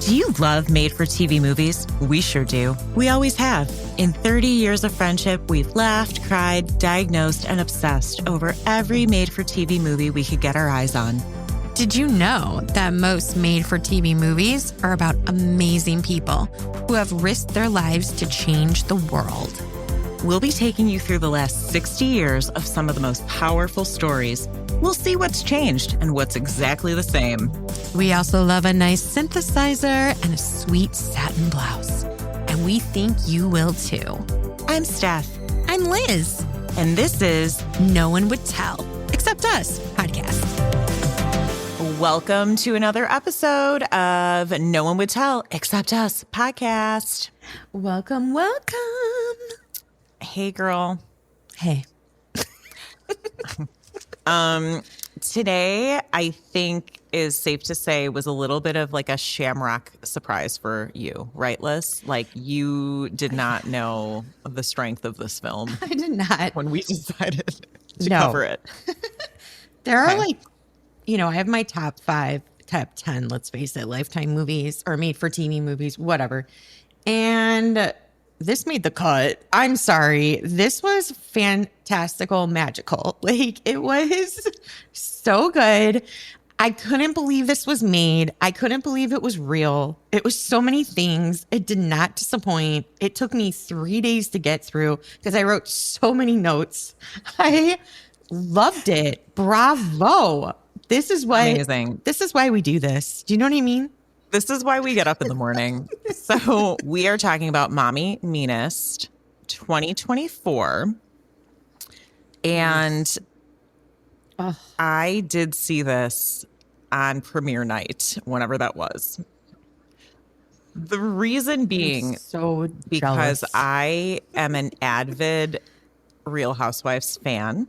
Do you love made-for-TV movies? We sure do. We always have. In 30 years of friendship, we've laughed, cried, diagnosed, and obsessed over every made-for-TV movie we could get our eyes on. Did you know that most made-for-TV movies are about amazing people who have risked their lives to change the world? We'll be taking you through the last 60 years of some of the most powerful stories. We'll see what's changed and what's exactly the same. We also love a nice synthesizer and a sweet satin blouse. And we think you will too. I'm Steph. I'm Liz. And this is No One Would Tell, Except Us podcast. Welcome to another episode of No One Would Tell, Except Us podcast. Welcome, welcome. Hey, girl. Hey. Today, I think is safe to say was a little bit of like a shamrock surprise for you, right, Liz? Like you did not know the strength of this film. I did not. When we decided to cover it. There are I have my top 10, let's face it, Lifetime movies or made for TV movies, whatever. And this made the cut. I'm sorry. This was fantastical, magical. Like, it was so good. I couldn't believe this was made. I couldn't believe it was real. It was so many things. It did not disappoint. It took me 3 days to get through because I wrote so many notes. I loved it. Bravo. This is why. Amazing. This is why we do this. Do you know what I mean? This is why we get up in the morning. So we are talking about Mommy Meanest 2024. And I did see this on premiere night, whenever that was. The reason being so because jealous. I am an avid Real Housewives fan.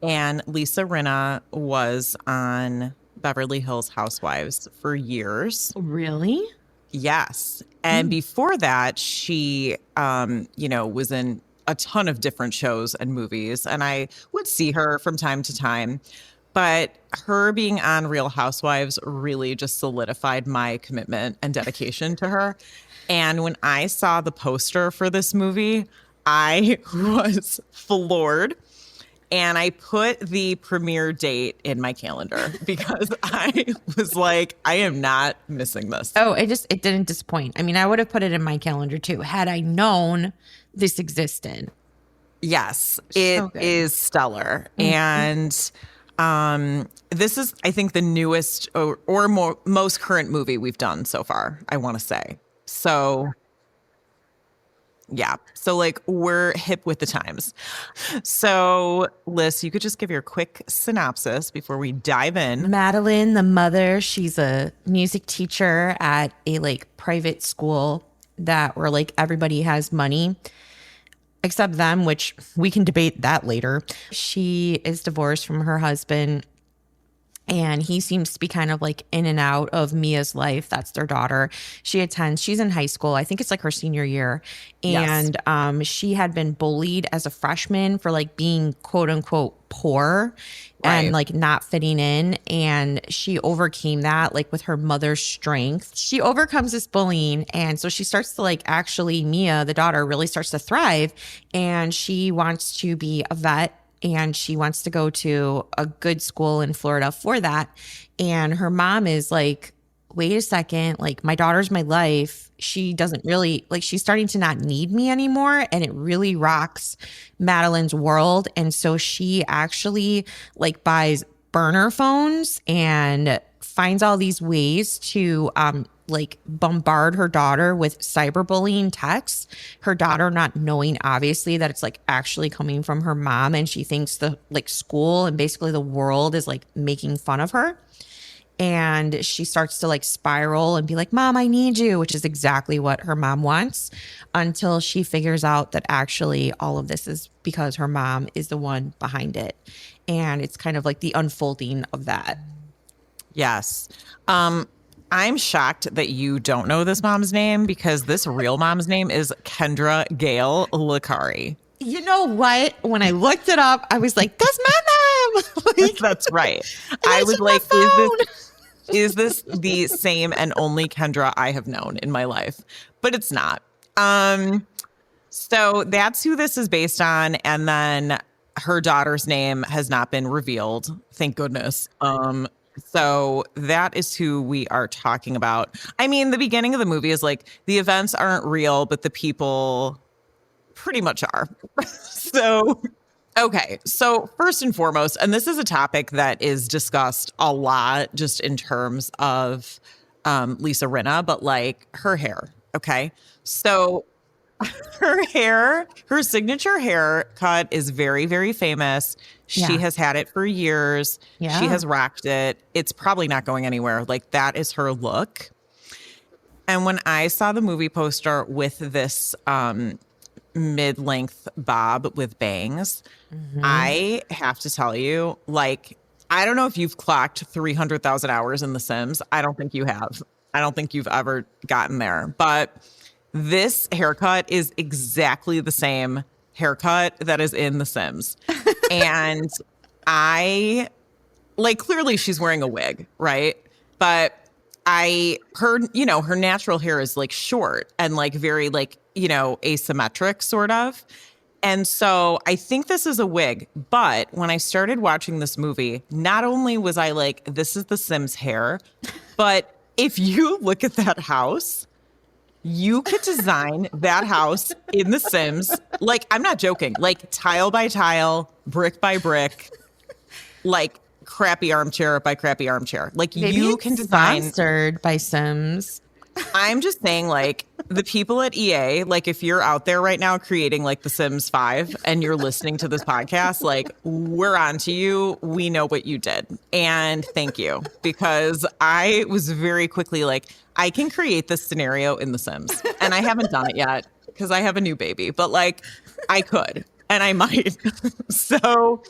And Lisa Rinna was on Beverly Hills Housewives for years. Really? Yes. And before that, she, was in a ton of different shows and movies. And I would see her from time to time. But her being on Real Housewives really just solidified my commitment and dedication to her. And when I saw the poster for this movie, I was floored. And I put the premiere date in my calendar because I was like, I am not missing this. Oh, it didn't disappoint. I mean, I would have put it in my calendar too, had I known this existed. Yes, it is stellar. And this is, I think, the newest or most current movie we've done so far, I want to say. So yeah. So like we're hip with the times. So Liz, you could just give your quick synopsis before we dive in. Madeline, the mother, she's a music teacher at a private school where everybody has money except them, which we can debate that later. She is divorced from her husband. And he seems to be kind of in and out of Mia's life. That's their daughter. She's in high school. I think it's her senior year. And she had been bullied as a freshman for being quote unquote poor and not fitting in. And she overcame that with her mother's strength. She overcomes this bullying. And so she starts to actually Mia, the daughter, really starts to thrive. And she wants to be a vet. And she wants to go to a good school in Florida for that. And her mom is like, wait a second, my daughter's my life. She doesn't really, she's starting to not need me anymore. And it really rocks Madeline's world. And so she actually buys burner phones and finds all these ways to bombard her daughter with cyberbullying texts, her daughter not knowing obviously that it's actually coming from her mom, and she thinks the school and basically the world is making fun of her. And she starts to spiral and be like, Mom, I need you, which is exactly what her mom wants, until she figures out that actually all of this is because her mom is the one behind it. And it's kind of the unfolding of that. Yes. I'm shocked that you don't know this mom's name because this real mom's name is Kendra Gale Licari. You know what? When I looked it up, I was like, that's my mom. That's right. I was like, is is this the same and only Kendra I have known in my life? But it's not. So that's who this is based on. And then her daughter's name has not been revealed. Thank goodness. So that is who we are talking about. I mean, the beginning of the movie is like the events aren't real, but the people pretty much are. So, okay. So first and foremost, and this is a topic that is discussed a lot just in terms of Lisa Rinna, but like her hair. Okay. So her hair, her signature haircut is very, very famous. She has had it for years. Yeah. She has rocked it. It's probably not going anywhere. Like that is her look. And when I saw the movie poster with this mid-length bob with bangs, I have to tell you, like, I don't know if you've clocked 300,000 hours in The Sims. I don't think you have. I don't think you've ever gotten there. But this haircut is exactly the same haircut that is in The Sims. And I, like, clearly she's wearing a wig, right? But her natural hair is like short and like very like, asymmetric sort of. And so I think this is a wig. But when I started watching this movie, not only was I like, this is The Sims hair, but if you look at that house, you could design that house in The Sims. Like, I'm not joking. Like, tile by tile, brick by brick, like crappy armchair by crappy armchair. Like, Maybe you it's can design. sponsored by Sims. I'm just saying, like, the people at EA, like, if you're out there right now creating like The Sims 5 and you're listening to this podcast, like, we're on to you. We know what you did. And thank you. Because I was very quickly like, I can create this scenario in The Sims. And I haven't done it yet because I have a new baby. But like, I could and I might. So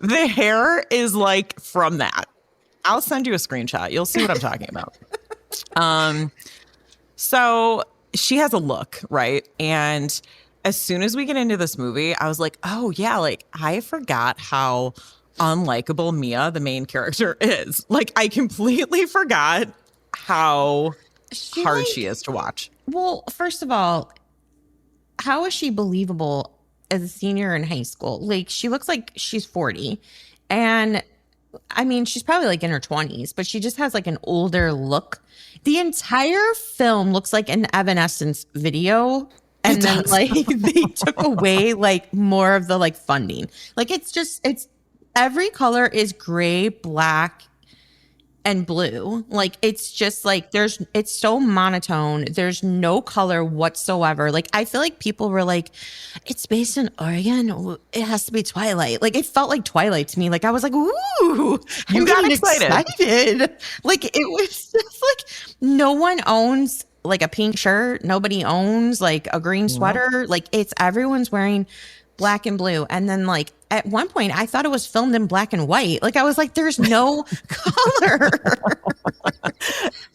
the hair is like from that. I'll send you a screenshot. You'll see what I'm talking about. So she has a look, right? And as soon as we get into this movie, I was like, oh yeah, like I forgot how unlikable Mia, the main character, is. Like I completely forgot how hard she is to watch. Well, first of all, how is she believable as a senior in high school? Like she looks like she's 40. And I mean, she's probably like in her 20s, but she just has like an older look. The entire film looks like an Evanescence video. And then like they took away like more of the like funding. Like it's every color is gray, black, and blue. Like it's just like it's so monotone. There's no color whatsoever. Like I feel like people were like, it's based in Oregon. It has to be Twilight. Like it felt like Twilight to me. Like I was like, ooh, you got excited. Like it was just like no one owns like a pink shirt. Nobody owns like a green sweater. Like everyone's wearing black and blue. And then like at one point I thought it was filmed in black and white. Like I was like, there's no color.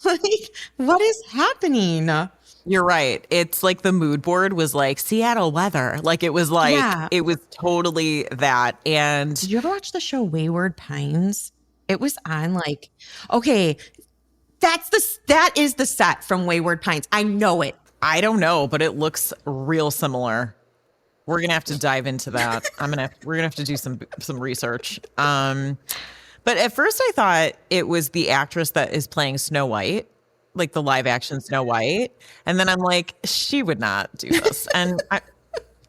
Like what is happening? You're right. It's like the mood board was like Seattle weather. Like it was like, It was totally that. And did you ever watch the show Wayward Pines? It was on like, okay, that is the set from Wayward Pines. I know it. I don't know, but it looks real similar. We're gonna have to dive into that. We're gonna have to do some research. But at first I thought it was the actress that is playing Snow White, like the live action Snow White. And then I'm like, she would not do this. And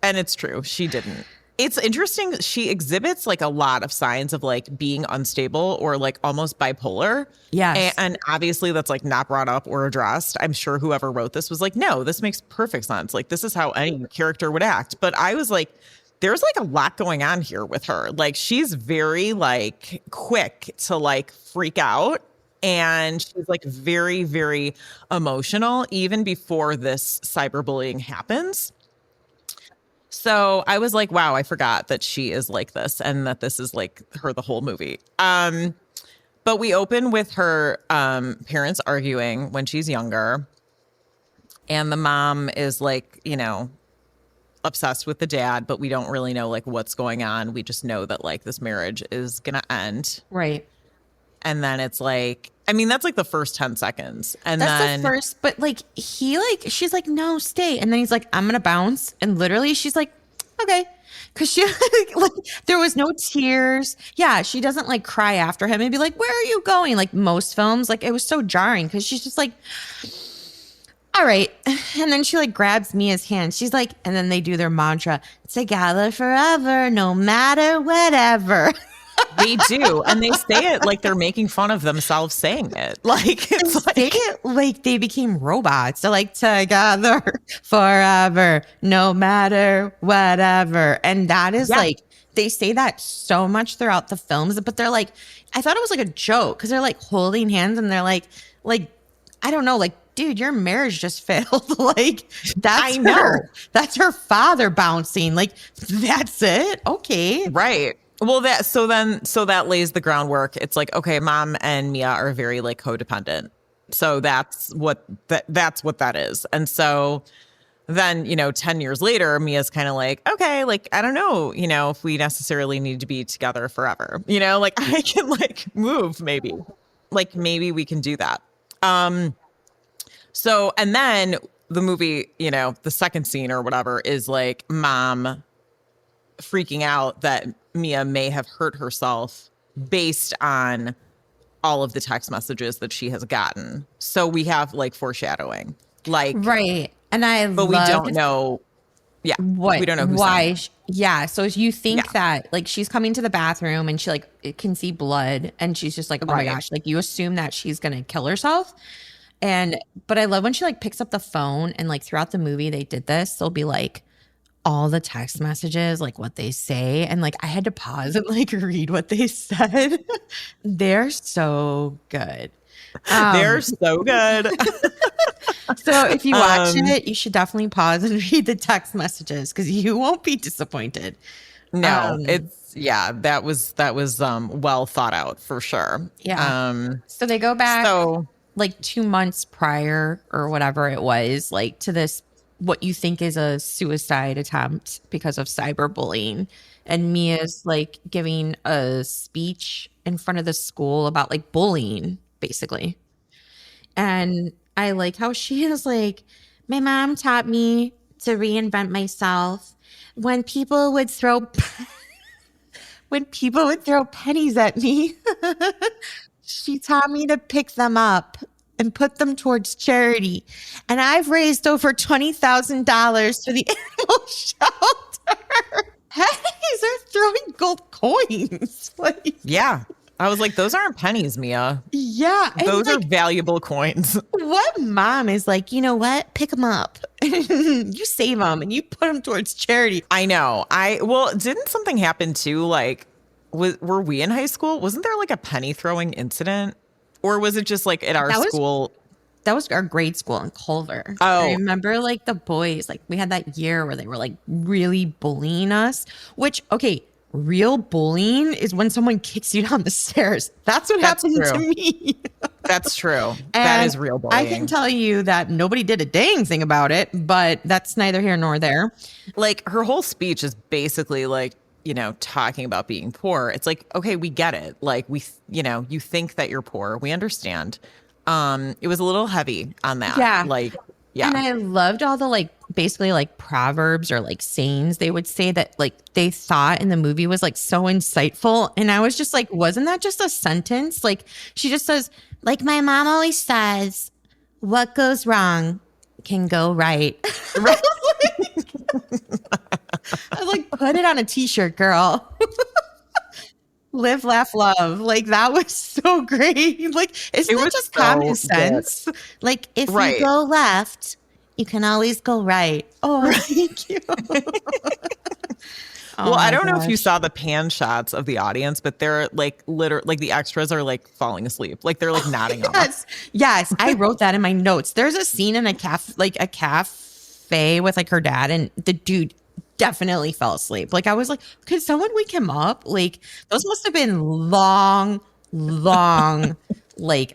it's true, she didn't. It's interesting. She exhibits like a lot of signs of like being unstable or like almost bipolar. Yes. And obviously that's like not brought up or addressed. I'm sure whoever wrote this was like, no, this makes perfect sense. Like this is how any character would act. But I was like, there's like a lot going on here with her. Like she's very like quick to like freak out. And she's like very, very emotional even before this cyberbullying happens. So I was like, wow, I forgot that she is like this and that this is like her the whole movie. But we open with her parents arguing when she's younger. And the mom is like, obsessed with the dad, but we don't really know like what's going on. We just know that like this marriage is going to end. Right. And then it's like I mean, that's like the first 10 seconds. And That's then the first, but like she's like, no, stay. And then he's like, I'm going to bounce. And literally she's like, okay. Cause she like, there was no tears. Yeah. She doesn't like cry after him and be like, where are you going? Like most films, like it was so jarring. Cause she's just like, all right. And then she like grabs Mia's hand. She's like, and then they do their mantra, together forever, no matter whatever. they do. And they say it like they're making fun of themselves saying it. Like, it's like, Say it like they became robots. They're like, together forever, no matter whatever. And that is like, they say that so much throughout the films, but they're like, I thought it was like a joke because they're like holding hands and they're like, I don't know, like, dude, your marriage just failed. Like, that's her. That's her father bouncing. Like, that's it. Okay. right. Well, so that lays the groundwork. It's like, okay, mom and Mia are very like codependent. So that's what that is. And so then, 10 years later, Mia's kind of like, okay, like, I don't know, if we necessarily need to be together forever, like I can like move maybe, like maybe we can do that. So, and then the movie, the second scene or whatever is like mom freaking out that Mia may have hurt herself based on all of the text messages that she has gotten. So we have like foreshadowing, like, right. And but we don't know. Yeah. What? We don't know who's why. saying Yeah. So you think that like she's coming to the bathroom and she like it can see blood and she's just like, oh my gosh, like you assume that she's going to kill herself. But I love when she like picks up the phone and like throughout the movie they did this. They'll be like all the text messages, like what they say. And like I had to pause and like read what they said. They're so good. They're so good. So if you watch it, you should definitely pause and read the text messages because you won't be disappointed. No, that was well thought out for sure. Yeah. So they go back like 2 months prior or whatever it was, like to this what you think is a suicide attempt because of cyberbullying. And Mia's like giving a speech in front of the school about like bullying, basically. And I like how she is like, my mom taught me to reinvent myself. When people would throw pennies at me, she taught me to pick them up and put them towards charity. And I've raised over $20,000 for the animal shelter. Pennies are throwing gold coins. Like, yeah. I was like, those aren't pennies, Mia. Yeah. Those are valuable coins. What mom is like, you know what? Pick them up. You save them and you put them towards charity. I know. Well, didn't something happen too? Like, were we in high school? Wasn't there like a penny throwing incident? Or was it just like at our school? That was our grade school in Culver. Oh. I remember like the boys, like we had that year where they were like really bullying us, which, okay, real bullying is when someone kicks you down the stairs. That's what happened to me. That's true. That is real bullying. I can tell you that nobody did a dang thing about it, but that's neither here nor there. Like her whole speech is basically like, talking about being poor. It's like, okay, we get it. Like you think that you're poor. We understand. It was a little heavy on that. Yeah. Yeah. And I loved all the like basically like proverbs or like sayings they would say that like they thought in the movie was like so insightful. And I was just like, wasn't that just a sentence? Like she just says, like my mom always says, what goes wrong can go right. Right. I was like, put it on a t-shirt, girl. Live, laugh, love. Like that was so great. Like, isn't that just common sense? Like, if you go left, you can always go right. Oh, thank you. Well, I don't know if you saw the pan shots of the audience, but they're like like the extras are like falling asleep. Like they're like nodding off. Yes. I wrote that in my notes. There's a scene in a cafe with like her dad, and the dude definitely fell asleep. Like I was like, could someone wake him up? Like those must have been long like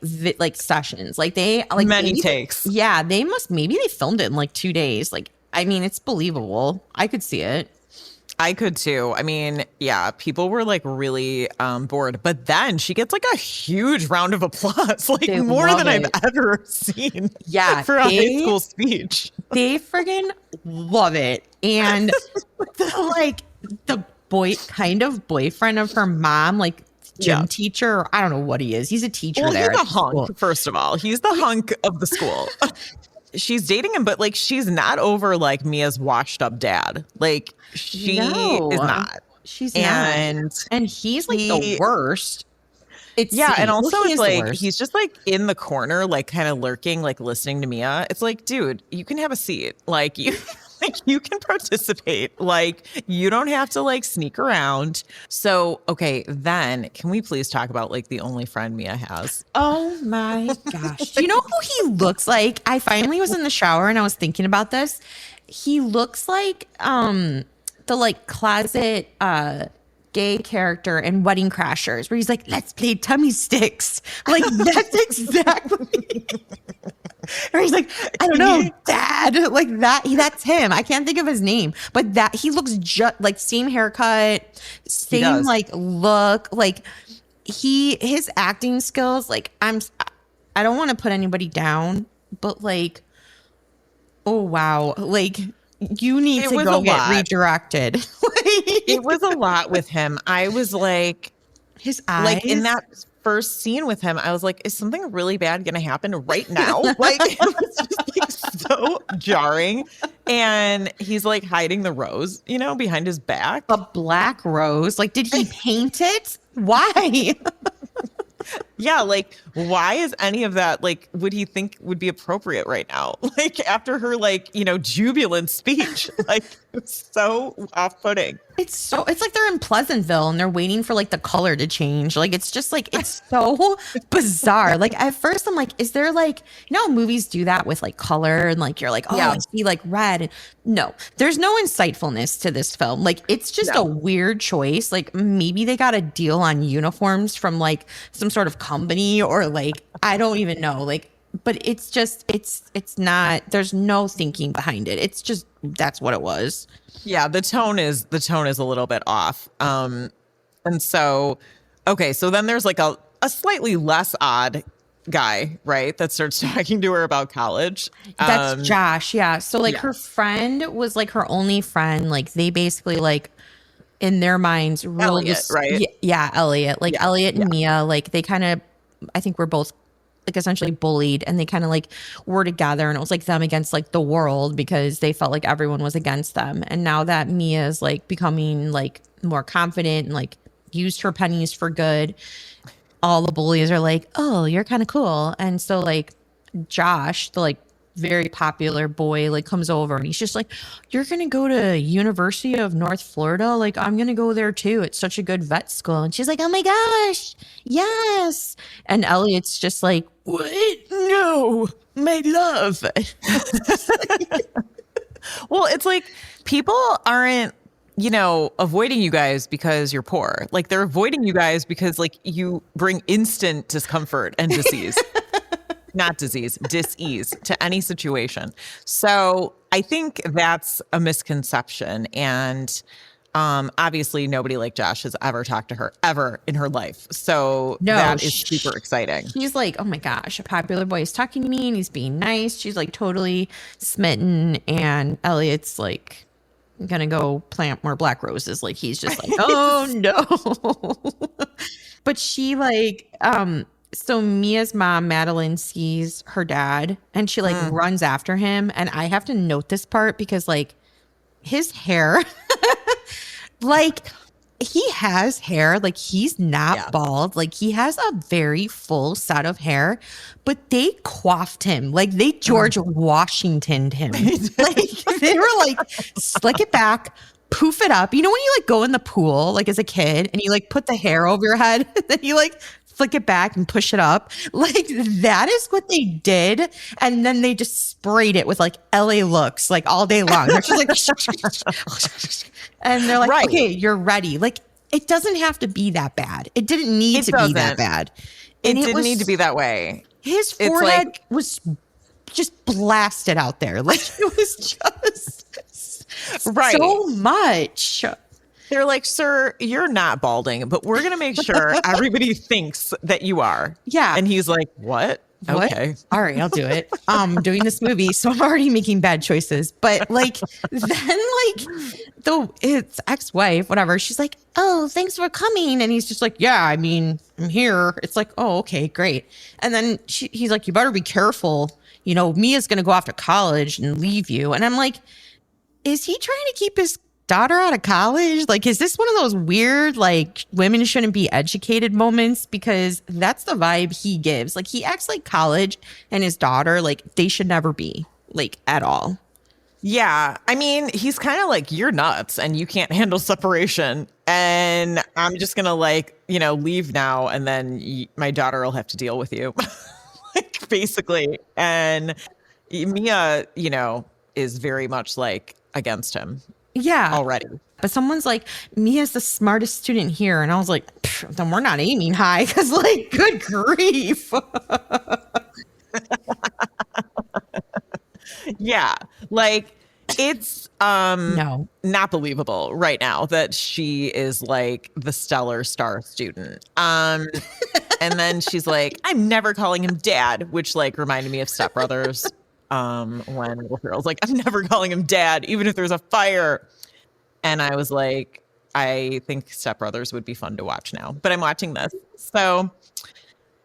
sessions. Like they like many takes. Yeah, maybe they filmed it in like 2 days. Like I mean, it's believable. I could see it. I could too. I mean, yeah, people were like really bored. But then she gets like a huge round of applause, like They more love than I've it. ever seen Yeah, for a high school speech. they friggin' love it. And the boyfriend of her mom, like gym Yeah. teacher, I don't know what he is. He's a teacher Well, he's there a at the school. hunk, first of all. He's the hunk of the school. She's dating him, but like she's not over like Mia's washed up dad. Like she is not. She's and not. And he's like the worst. Yeah, and also he it's is the like worst. he's just like in the corner, like kind of lurking, like listening to Mia. It's like, dude, you can have a seat. Like you like you can participate. Like you don't have to like sneak around. So, okay, then can we please talk about like the only friend Mia has? Oh my gosh. Do you know who he looks like? I finally was in the shower and I was thinking about this. He looks like the like closet gay character in Wedding Crashers where he's like, let's play tummy sticks. Like that's exactly. Or he's like, I don't know, dad. Like that's him. I can't think of his name, but that he looks just like same haircut, same like look, like his acting skills. Like I don't want to put anybody down, but like, oh wow, like you need to go get redirected. It was a lot with him. I was like, his eyes, like in that first scene with him, I was like, is something really bad going to happen right now? Like, it was just like so jarring. And he's like hiding the rose, you know, behind his back. A black rose. Like, did he paint it? Why? Yeah, like why is any of that like would he think would be appropriate right now? Like after her like, you know, jubilant speech. Like it's so off-putting. It's like they're in Pleasantville and they're waiting for like the color to change. Like it's just like it's so bizarre. Like at first I'm like, is there like, you know, movies do that with like color and like you're like, oh, I see like red. No, there's no insightfulness to this film. Like it's just a weird choice. Like maybe they got a deal on uniforms from like some sort of company or like I don't even know. Like, but it's just it's not. There's no thinking behind it. It's just that's what it was. Yeah, the tone is a little bit off. And so, okay, so then there's like a slightly less odd guy, right? That starts talking to her about college. That's Josh. Yeah. So like her friend was like her only friend. Like they basically like in their minds ruled Elliot, right? Yeah, Elliot. Like Elliot and Mia, like they kind of, I think we're both like essentially bullied and they kind of like were together and it was like them against like the world because they felt like everyone was against them. And now that Mia is like becoming like more confident and like used her pennies for good, all the bullies are like, oh, you're kind of cool. And so like Josh, the like very popular boy, like comes over and he's just like, you're gonna go to University of North Florida? Like I'm gonna go there too. It's such a good vet school. And she's like, oh my gosh, yes. And Elliot's just like, what? No, my love. Well, it's like people aren't, you know, avoiding you guys because you're poor. Like they're avoiding you guys because like you bring instant discomfort and disease. Not disease, dis-ease to any situation. So I think that's a misconception. And obviously nobody like Josh has ever talked to her ever in her life. So that is super exciting. She's like, oh my gosh, a popular boy is talking to me and he's being nice. She's like totally smitten. And Elliot's like gonna go plant more black roses. Like he's just like, oh no. But she like, so Mia's mom, Madeline, sees her dad and she like runs after him. And I have to note this part because like his hair, like he has hair, like he's not bald. Like he has a very full set of hair, but they coiffed him. Like they George Washingtoned him. Like they were like, slick it back, poof it up. You know, when you like go in the pool, like as a kid and you like put the hair over your head, then you like flick it back and push it up. Like that is what they did. And then they just sprayed it with like LA looks like all day long. They're just like, and they're like, okay, you're ready. Like it doesn't have to be that bad. It didn't need to be that bad. It didn't need to be that way. His forehead was just blasted out there. Like it was just so much. They're like, sir, you're not balding, but we're going to make sure everybody thinks that you are. Yeah. And he's like, what? What? Okay. All right, I'll do it. I'm doing this movie, so I'm already making bad choices. But like, then like, it's ex-wife, whatever. She's like, oh, thanks for coming. And he's just like, yeah, I mean, I'm here. It's like, oh, okay, great. And then he's like, you better be careful. You know, Mia's going to go off to college and leave you. And I'm like, is he trying to keep his daughter out of college? Like, is this one of those weird, like, women shouldn't be educated moments? Because that's the vibe he gives. Like, he acts like college and his daughter, like, they should never be, like, at all. Yeah. I mean, he's kind of like, you're nuts and you can't handle separation. And I'm just going to, like, you know, leave now. And then my daughter will have to deal with you. Like, basically. And Mia, you know, is very much like against him. Yeah. Already. But someone's like, Mia's the smartest student here. And I was like, then we're not aiming high because, like, good grief. Yeah. Like, it's no, not believable right now that she is like the stellar star student. And then she's like, I'm never calling him dad, which like reminded me of Step Brothers. When little girl's like, I'm never calling him dad, even if there's a fire. And I was like, I think Step Brothers would be fun to watch now, but I'm watching this. So,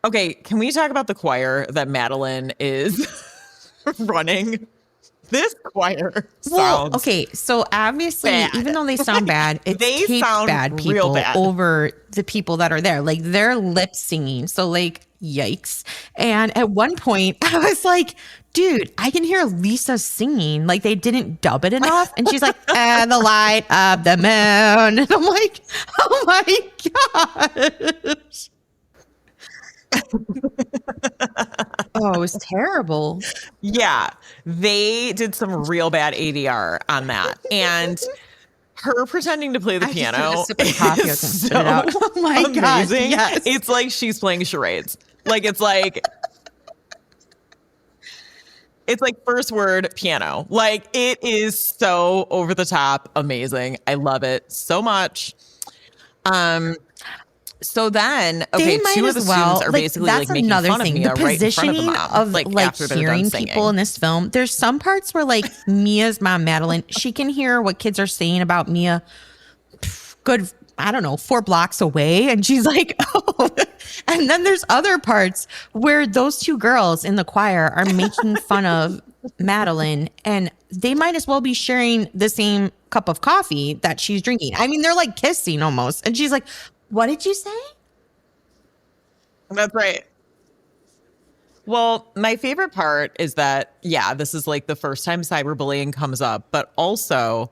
okay, can we talk about the choir that Madeline is running? This choir sounds okay, so obviously, bad. Even though they sound bad, it's They taped sound bad people real bad. over the people that are there. Like, they're lip singing. So, like, yikes. And at one point, I was like, dude, I can hear Lisa singing. Like, they didn't dub it enough. And she's like, and the light of the moon. And I'm like, oh my gosh. Oh, it was terrible. Yeah, they did some real bad ADR on that. And her pretending to play the piano is so oh my amazing. God, yes. It's like she's playing charades. Like, it's like first word piano. Like, it is so over the top amazing. I love it so much. So then, okay, two of the students are basically like making fun of Mia right in front of the mom. Of like after they're hearing done singing. People in this film, there's some parts where like Mia's mom, Madeline, she can hear what kids are saying about Mia. Good, I don't know, 4 blocks away, and she's like, oh. And then there's other parts where those two girls in the choir are making fun of Madeline, and they might as well be sharing the same cup of coffee that she's drinking. I mean, they're like kissing almost, and she's like, what did you say? That's right. Well, my favorite part is that, yeah, this is like the first time cyberbullying comes up, but also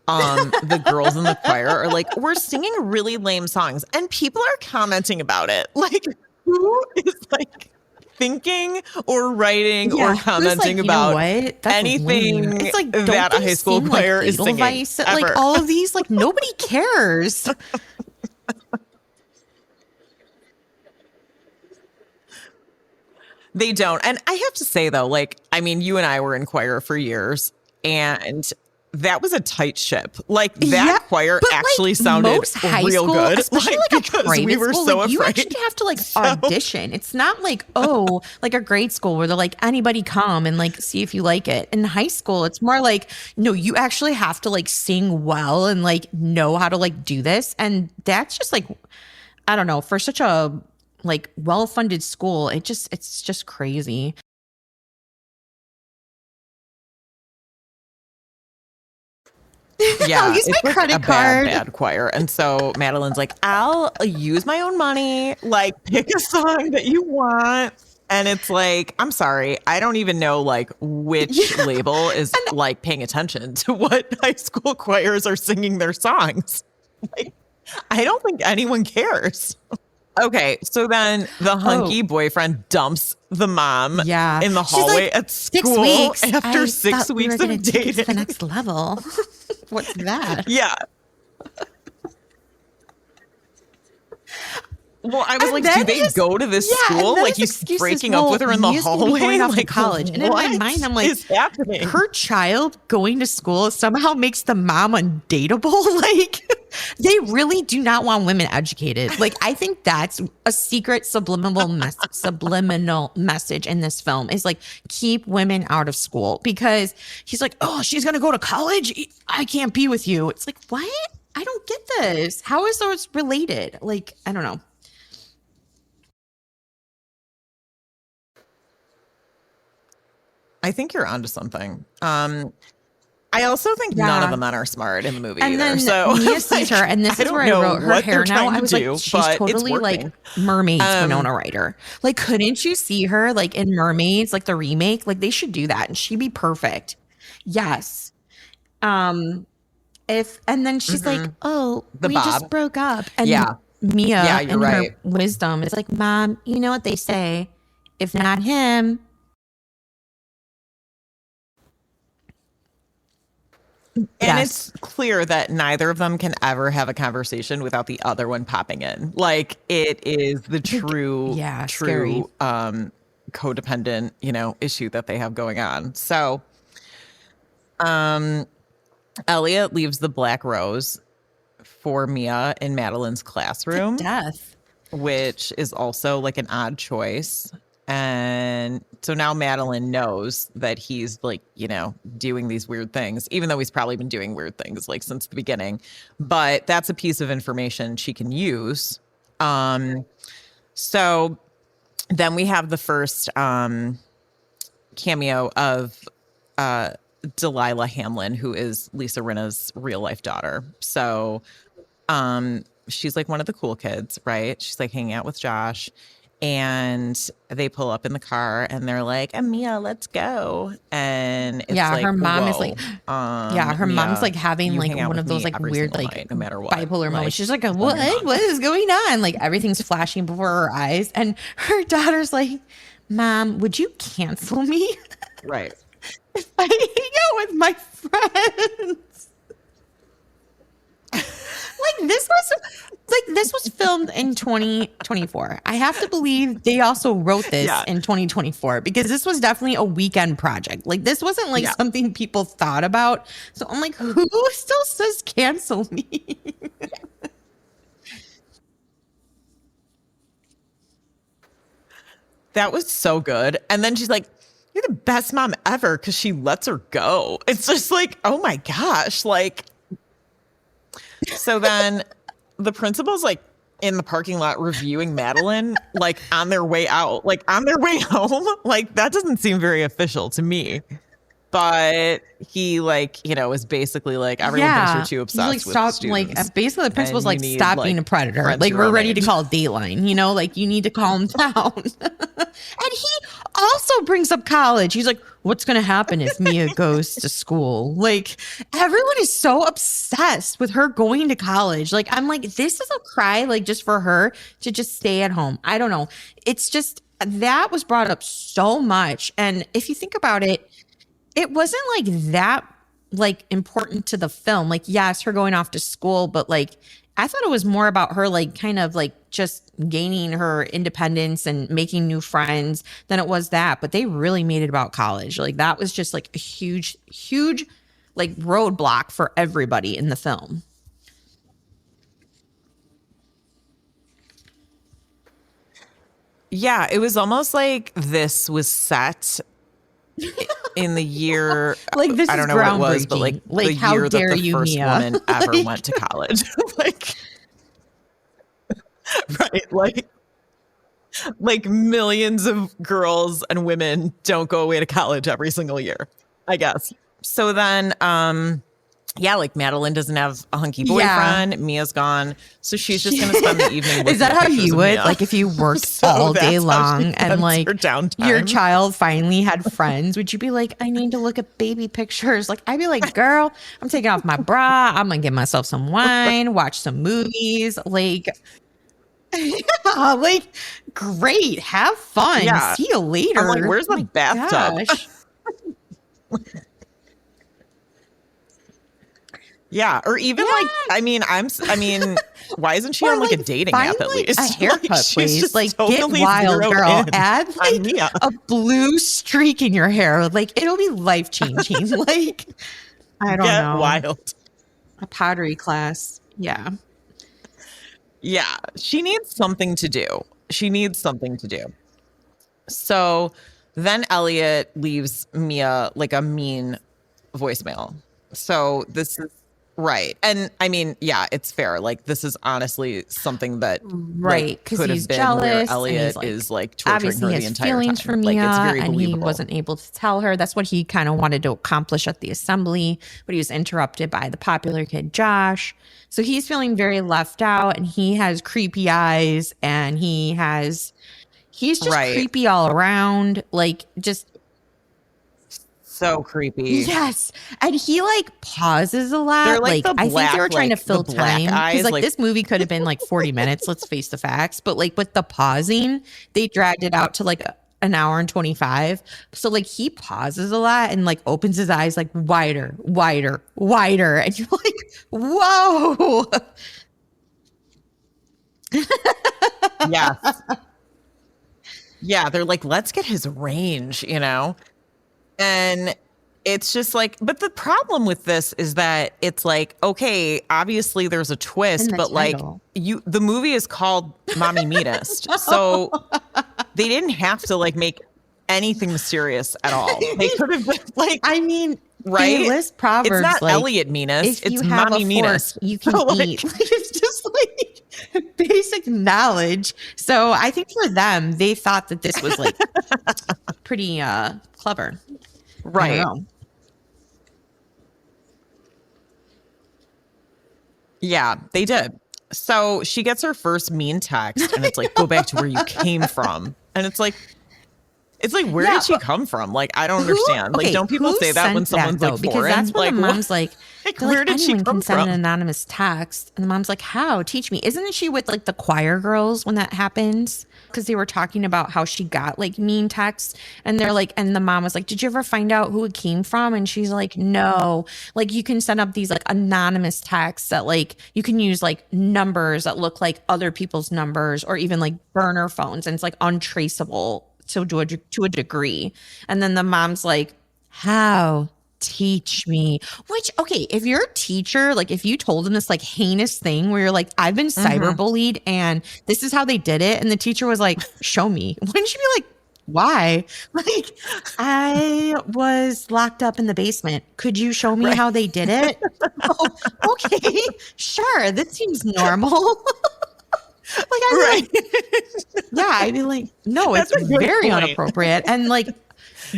the girls in the choir are like, we're singing really lame songs and people are commenting about it. Like, who is like thinking or writing or commenting like, about anything it's like, that a high school choir like is singing? Like all of these, like nobody cares. They don't. And I have to say, though, like, I mean, you and I were in choir for years, and that was a tight ship. Like, that choir actually sounded real good. Especially like because we were school, so like, afraid. You actually have to, like, audition. It's not like, oh, like a grade school where they're like, anybody come and, like, see if you like it. In high school, it's more like, no, you actually have to, like, sing well and, like, know how to, like, do this. And that's just, like, I don't know, for such a like well-funded school, it's just crazy. Yeah, I'll use my credit card. Bad choir. And so Madeline's like, I'll use my own money, like pick a song that you want. And it's like, I'm sorry, I don't even know like which label is like paying attention to what high school choirs are singing their songs. Like, I don't think anyone cares. Okay, so then the hunky boyfriend dumps the mom in the hallway at school after 6 weeks of dating. To the next level. What's that? Yeah. Well, I was And like, then do they go to this and school? then Like, his he's excuse is, breaking up with her in the Mia's gonna be hallway? going off to Like, college. And in my what mind, I'm like, is happening? her child going to school somehow makes the mom undateable. Like, they really do not want women educated. Like, I think that's a secret subliminal message in this film is like, keep women out of school, because he's like, oh, she's gonna go to college, I can't be with you. It's like, what? I don't get this. How is those related? Like, I don't know. I think you're onto something. I also think none of Yeah. the men are smart in the movie And either. then So Mia like, sees her, and this I is don't where I know wrote her what hair they're now. trying I to was do, like, she's but it's totally like working. Mermaids Winona Ryder. Like, couldn't you see her like in Mermaids, like the remake? Like, they should do that and she'd be perfect. Yes. Um, if and then she's like, oh, The we just Bob. broke up. And Yeah. Mia, Yeah, you're in her right. wisdom, is like, Mom, you know what they say? If not him, And yes. it's clear that neither of them can ever have a conversation without the other one popping in. Like, it is the true, Yeah, scary. codependent, issue that they have going on. So, Elliot leaves the Black Rose for Mia in Madeline's classroom, Death. which is also like an odd choice. And so now Madeline knows that he's like, doing these weird things, even though he's probably been doing weird things like since the beginning. But that's a piece of information she can use. So then we have the first cameo of Delilah Hamlin, who is Lisa Rinna's real life daughter. So she's like one of the cool kids, right? She's like hanging out with Josh. And they pull up in the car and they're like, Mia, let's go. And it's Yeah, like, her mom is whoa, like, yeah, her Mia, mom's like having you like hang out one with of those me like every weird single like night, no matter what. bipolar Like, moments. She's like, I'm your what? mom. What is going on? Like, everything's flashing before her eyes, and her daughter's like, Mom, would you cancel me Right. if I hang out with my friends? This was filmed in 2024. I have to believe they also wrote this in 2024, because this was definitely a weekend project. Like, this wasn't like something people thought about. So I'm like, who still says cancel me? That was so good. And then she's like, you're the best mom ever, because she lets her go. It's just like, oh my gosh. Like, so then the principal's like in the parking lot reviewing Madeline, like on their way out, like on their way home. Like, that doesn't seem very official to me. But he is basically like, everyone thinks you're too obsessed Like, with stop, students. like, basically the principal's and like, you need, stop being a predator. friends Like, your we're own ready to age. call Dateline, like, you need to calm down. And he also brings up college. He's like, what's going to happen if Mia goes to school? Like, everyone is so obsessed with her going to college. Like, I'm like, this is a cry, like, just for her to just stay at home. I don't know. It's just, that was brought up so much. And if you think about it, it wasn't like that like important to the film. Like, yes, her going off to school, but like, I thought it was more about her like kind of like just gaining her independence and making new friends than it was that. But they really made it about college. Like, that was just like a huge like roadblock for everybody in the film. Yeah, it was almost like this was set in the year, Like, this I is don't know what it was, but groundbreaking. like the how year that dare the you, first Mia? woman ever Like- went to college. Like, right, like millions of girls and women don't go away to college every single year, I guess. So then, yeah, like Madeline doesn't have a hunky boyfriend. Mia's gone, so she's just gonna spend the evening. Is that how pictures you of would Mia. like if you worked So all day that's how she long and spends like her downtime. your child finally had friends? Would you be like, I need to look at baby pictures? Like, I'd be like, girl, I'm taking off my bra. I'm gonna get myself some wine, watch some movies. Like, yeah, like, great, have fun. Yeah. See you later. I'm like, where's the bathtub? Gosh. Yeah, or even like, I mean, why isn't she Or on like a like dating find app at like least? a haircut Like, she's place. just Like get totally wild, zeroed girl. in Add on like Mia. a blue streak in your hair. Like it'll be life changing. Like I don't Get know. wild. A pottery class. Yeah. Yeah, she needs something to do. She needs something to do. So then Elliot leaves Mia like a mean voicemail. So this is right. And I mean, yeah, it's fair. Like this is honestly something that Right. like Because could have he's been where jealous and he's Elliot like is like torturing obviously her he the has entire feelings time. for Like it's Mia very and he believable. wasn't able to tell her. That's what he kind of wanted to accomplish at the assembly, but he was interrupted by the popular kid Josh. So he's feeling very left out and he has creepy eyes and he's just Right. creepy all around. Like just So creepy. yes. And he like pauses a lot. They're like Like the I think they were black, trying to like the fill black time. Because eyes, like like this movie could have been like 40 minutes, let's face the facts. But like with the pausing, they dragged it out to like an hour and 25. So like he pauses a lot and like opens his eyes like wider, wider, wider. And you're like, whoa. yeah. Yeah, they're like, let's get his range, you know? And it's just like, but the problem with this is that it's like, okay, obviously there's a twist, In the but like title. the movie is called Mommy Meanest. So they didn't have to like make anything mysterious at all. They could have been like, I mean, right? they list proverbs It's not like, Elliot Meanest, if you it's have Mommy a Meanest. fork, you can So, like, eat. Like, it's just like basic knowledge. So I think for them, they thought that this was like pretty clever. I right. don't know. Yeah, they did. So she gets her first mean text and it's like, go back to where you came from. And it's like, where Yeah, did she but come from? Like, I don't understand. Like, okay, don't people who say that when sent that, someone's though? like Because foreign? that's when Like, the what- mom's like, like, they're where like, did she anyone come can send from? an anonymous text. And the mom's like, how? Teach me. Isn't she with like the choir girls when that happens? Because they were talking about how she got like mean texts. And they're like, and the mom was like, did you ever find out who it came from? And she's like, no. Like you can send up these like anonymous texts that like you can use like numbers that look like other people's numbers or even like burner phones. And it's like untraceable to a degree. And then the mom's like, how? Teach me. Which, okay, if you're a teacher, like if you told them this like heinous thing where you're like, I've been cyberbullied and this is how they did it, and the teacher was like, show me. Wouldn't you be like, why? Like, I was locked up in the basement. Could you show me how they did it? Oh, okay, sure. This seems normal. Like I like, yeah, I'd be like, no, it's That's a good very point. inappropriate. And like,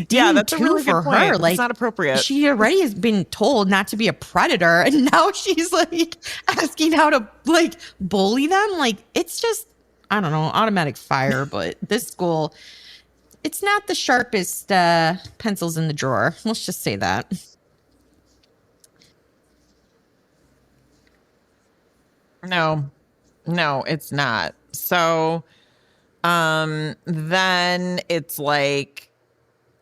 Yeah, Dean, that's a too, really for good point. her. Like, It's not appropriate. she already has been told not to be a predator, and now she's like asking how to like bully them. Like, it's just, I don't know, automatic fire. But this school, it's not the sharpest pencils in the drawer. Let's just say that. No, it's not. So then it's like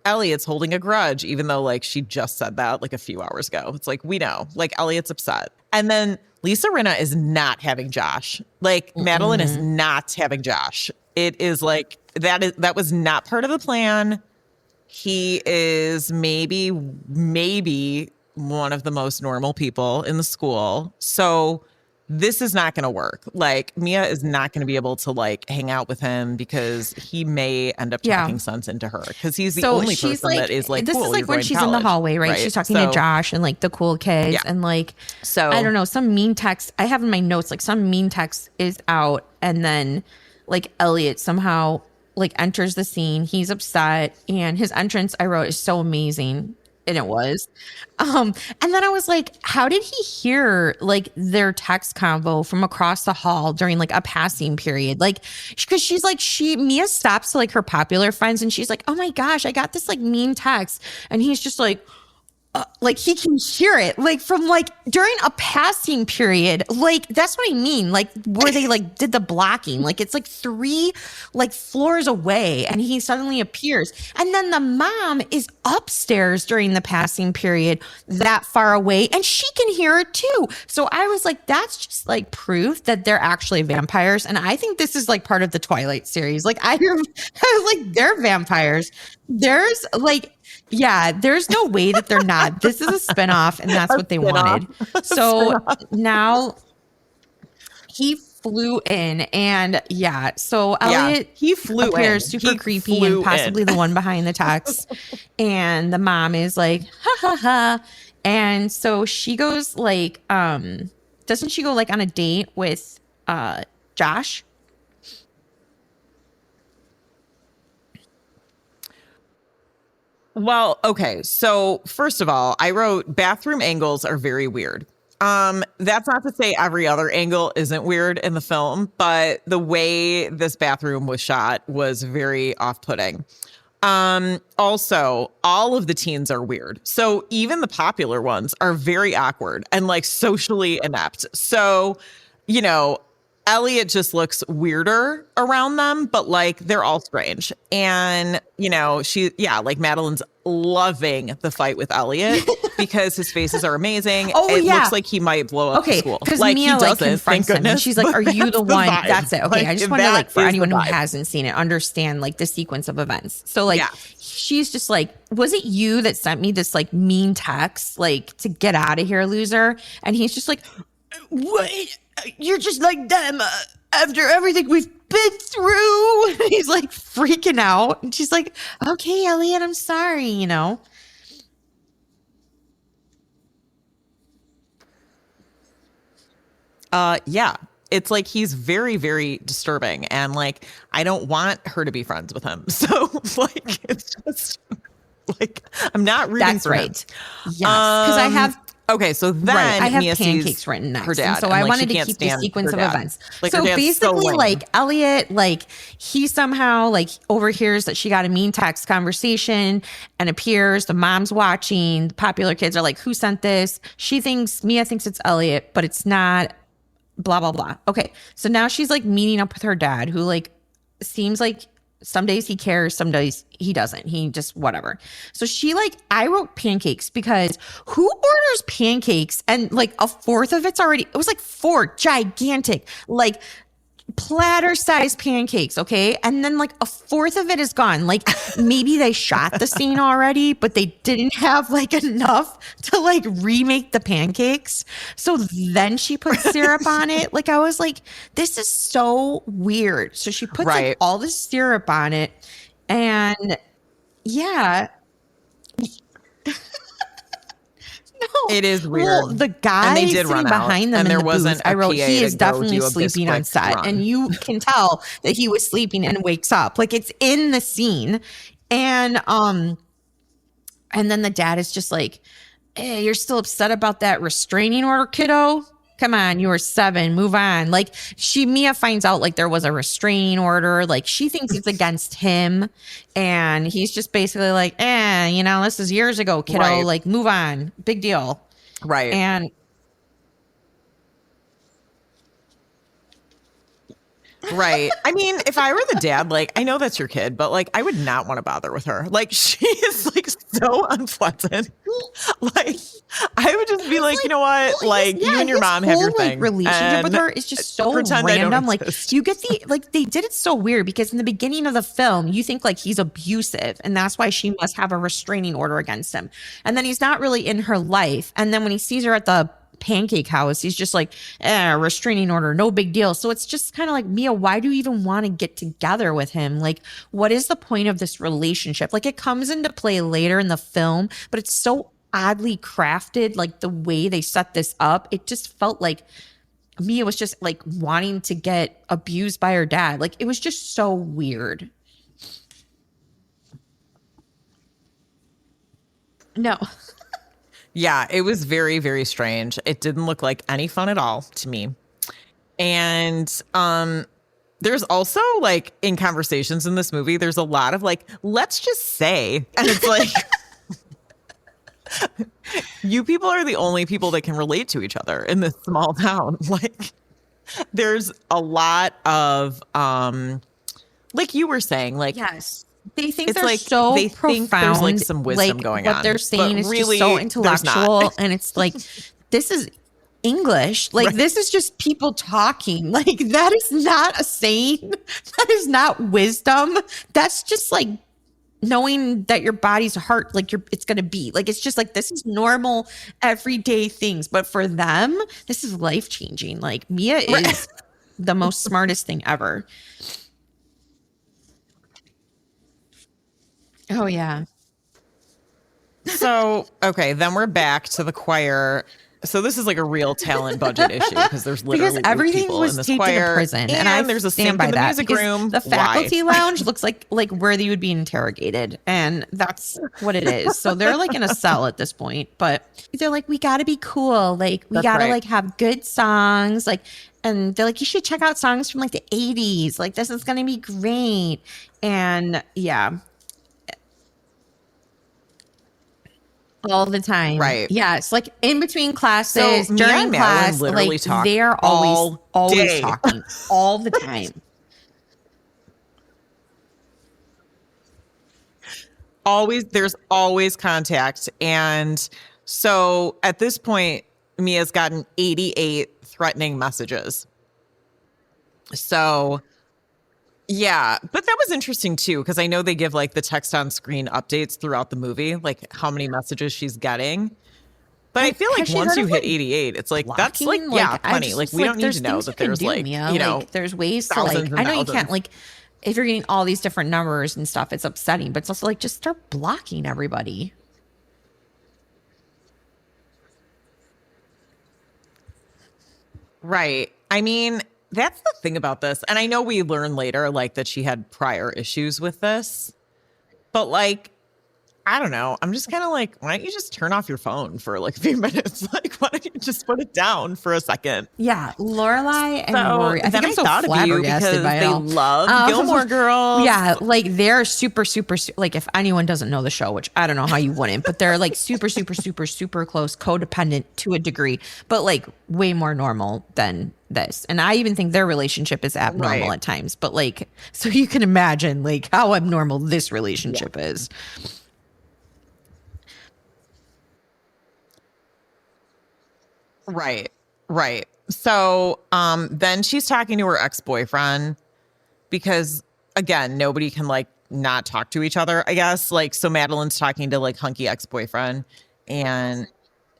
Elliot's holding a grudge, even though like she just said that like a few hours ago. It's like, we know, like Elliot's upset. And then Lisa Rinna is not having Josh. Like Madeline is not having Josh. It is like that was not part of the plan. He is maybe one of the most normal people in the school. So this is not going to work. Like Mia is not going to be able to like hang out with him because he may end up talking sense into her because he's the only person that is like, this cool, is like you're when going to she's in the college, hallway, right? She's talking to Josh and like the cool kids and like, so I don't know, some mean text. I have in my notes, like some mean text is out and then like Elliot somehow like enters the scene. He's upset and his entrance I wrote is so amazing. And it was. And then I was like, how did he hear like their text convo from across the hall during like a passing period? Like, because she's like, Mia stops to like her popular friends and she's like, oh my gosh, I got this like mean text. And he's just like, like he can hear it like from like during a passing period. Like that's what I mean, like where they like did the blocking, like it's like 3 like floors away and he suddenly appears, and then the mom is upstairs during the passing period that far away and she can hear it too. So I was like, that's just like proof that they're actually vampires, and I think this is like part of the Twilight series. Like I was like, they're vampires. There's like, yeah, there's no way that they're not. This is a spinoff, and that's what they wanted. So now he flew in, and yeah, so Elliot he flew appears in. super creepy and possibly the one behind the text. And the mom is like, ha ha ha. And so she goes like, doesn't she go like on a date with Josh? Well, okay. So first of all, I wrote bathroom angles are very weird. That's not to say every other angle isn't weird in the film, but the way this bathroom was shot was very off-putting. Also, all of the teens are weird. So even the popular ones are very awkward and like socially inept. So, you know, Elliot just looks weirder around them, but like they're all strange. And, you know, like Madeline's loving the fight with Elliot because his faces are amazing. It looks like he might blow up the school. Because like, Mia he like doesn't, confronts him and she's like, are you the one? That's it. Okay, like, I just want to like, for anyone who hasn't seen it, understand like the sequence of events. So like, she's just like, was it you that sent me this like mean text, like to get out of here, loser? And he's just like, what? You're just like them after everything we've been through. He's like freaking out. And she's like, okay, Elliot, I'm sorry, you know? Yeah. It's like he's very, very disturbing. And like, I don't want her to be friends with him. So like, it's just like, I'm not rooting for him. Yes. Because I have. Okay, so then I have Mia pancakes written next, her dad, and so I like, wanted to keep the sequence of events. Like, so basically, like Elliot, like he somehow like overhears that she got a mean text conversation and appears. The mom's watching. The popular kids are like, "Who sent this?" Mia thinks it's Elliot, but it's not. Blah blah blah. Okay, so now she's like meeting up with her dad, who like seems like. Some days he cares, some days he doesn't. He just whatever. So I wrote pancakes because who orders pancakes and like a fourth of it was like 4 gigantic, like platter sized pancakes. Okay. And then like a fourth of it is gone. Like maybe they shot the scene already, but they didn't have like enough to like remake the pancakes. So then she put syrup on it. Like I was like, this is so weird. So she puts like all this syrup on it, and yeah. No. It is weird. Well, the guy sitting behind them in the booth, I wrote, he is definitely sleeping on set. And you can tell that he was sleeping and wakes up. Like it's in the scene. And then the dad is just like, hey, you're still upset about that restraining order, kiddo? Come on, you were 7, move on. Like Mia finds out like there was a restraining order. Like she thinks it's against him. And he's just basically like, this is years ago, kiddo. Right. Like move on. Big deal. Right. And right. I mean, if I were the dad, like, I know that's your kid, but like, I would not want to bother with her. Like, she is like so unpleasant. Like, I would just be like, you know what? Like, you and your mom have your thing. Relationship with her is just so random. Like, you get they did it so weird because in the beginning of the film, you think like he's abusive and that's why she must have a restraining order against him. And then he's not really in her life. And then when he sees her at the pancake house, he's just like, restraining order, no big deal. So it's just kind of like, Mia, why do you even want to get together with him? Like, what is the point of this relationship? Like, it comes into play later in the film, but it's so oddly crafted, like the way they set this up. It just felt like Mia was just like wanting to get abused by her dad. Like, it was just so weird. No. Yeah, it was very, very strange. It didn't look like any fun at all to me. And there's also like in conversations in this movie, there's a lot of like, let's just say, and it's like, You people are the only people that can relate to each other in this small town. Like, there's a lot of, like you were saying, like, Yes. They think it's they're like so they think there's like profound. some wisdom Like going what on, they're but saying is really, just so there's not. intellectual. And it's like, this is English. Like Right. this is just people talking. Like that is not a saying. That is not wisdom. That's just like knowing that your body's heart, like it's gonna beat. Like it's just like this is normal everyday things. But for them, this is life changing. Like Mia is the most smartest thing ever. Oh yeah. So, okay, then we're back to the choir. So this is like a real talent budget issue because there's Because literally eight everything people was in this taped in a choir, prison, and I there's a stand sink by in the that music because room. the faculty Why? lounge looks like where they would be interrogated, and that's what it is. So they're like in a cell at this point, but they're like, we got to be cool, like we That's got to right. like have good songs, like, and they're like, you should check out songs from like the 80s, like this is gonna be great, and yeah. All the time. Right. Yes. Like in between classes, So Mia during and Madeline class, literally like talk they're all always day. talking all the time. There's always contact. And so at this point, Mia's gotten 88 threatening messages. So yeah, but that was interesting too, because I know they give like the text on screen updates throughout the movie, like how many messages she's getting. But I feel like Has she once heard you of, hit like, 88, it's like that's blocking? like, yeah, I plenty. just Like was we don't need there's to know things that you can there's do, like, Mia. you know, Like there's ways to thousands like, and I know you thousands. can't like, if you're getting all these different numbers and stuff, it's upsetting, but it's also like, just start blocking everybody. Right. I mean, that's the thing about this. And I know we learn later like that she had prior issues with this, but like I don't know. I'm just kind of like, why don't you just turn off your phone for like a few minutes? Like, why don't you just put it down for a second? Yeah, Lorelai and So Rory. I then think I'm so thought of you flabbergasted because by it they all. love Gilmore Girls. Yeah, like they're super, like if anyone doesn't know the show, which I don't know how you wouldn't, but they're like super close, codependent to a degree, but like way more normal than this. And I even think their relationship is abnormal Right. at times, but like, so you can imagine like how abnormal this relationship is. Right. Right. So then she's talking to her ex-boyfriend because again, nobody can like not talk to each other, I guess. Like, so Madeline's talking to like hunky ex-boyfriend and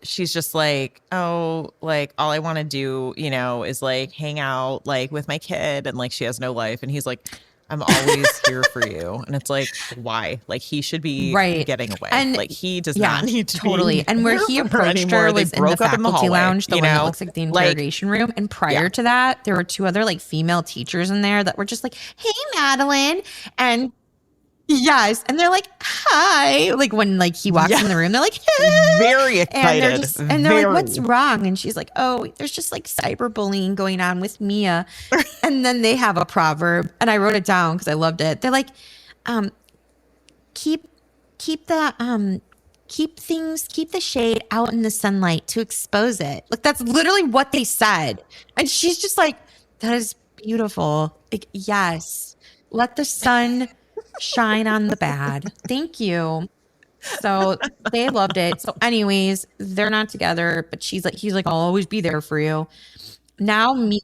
she's just like, oh, like all I want to do, you know, is like hang out like with my kid and like she has no life. And he's like, I'm always here for you. And it's like, why? Like he should be Right. getting away. And like he does yeah, not need to totally. be And where he near approached anymore. her They was in the broke up in the faculty hallway, lounge, the you one that know? looks like the Like, interrogation room. And prior yeah. to that, there were two other like female teachers in there that were just like, "Hey, Madeline," and yes, and they're like, "Hi," like when like he walks Yeah. in the room, they're like, "Hey," Very and excited. they're just and they're Very. like, "What's wrong?" And she's like, "Oh, there's just like cyberbullying going on with Mia." And then they have a proverb, and I wrote it down because I loved it. They're like, um, keep the keep the shade out in the sunlight to expose it. Like that's literally what they said. And she's just like, that is beautiful. Like, yes. Let the sun shine on the bad. Thank you. So they loved it. So anyways, they're not together, but he's like, I'll always be there for you. Now me.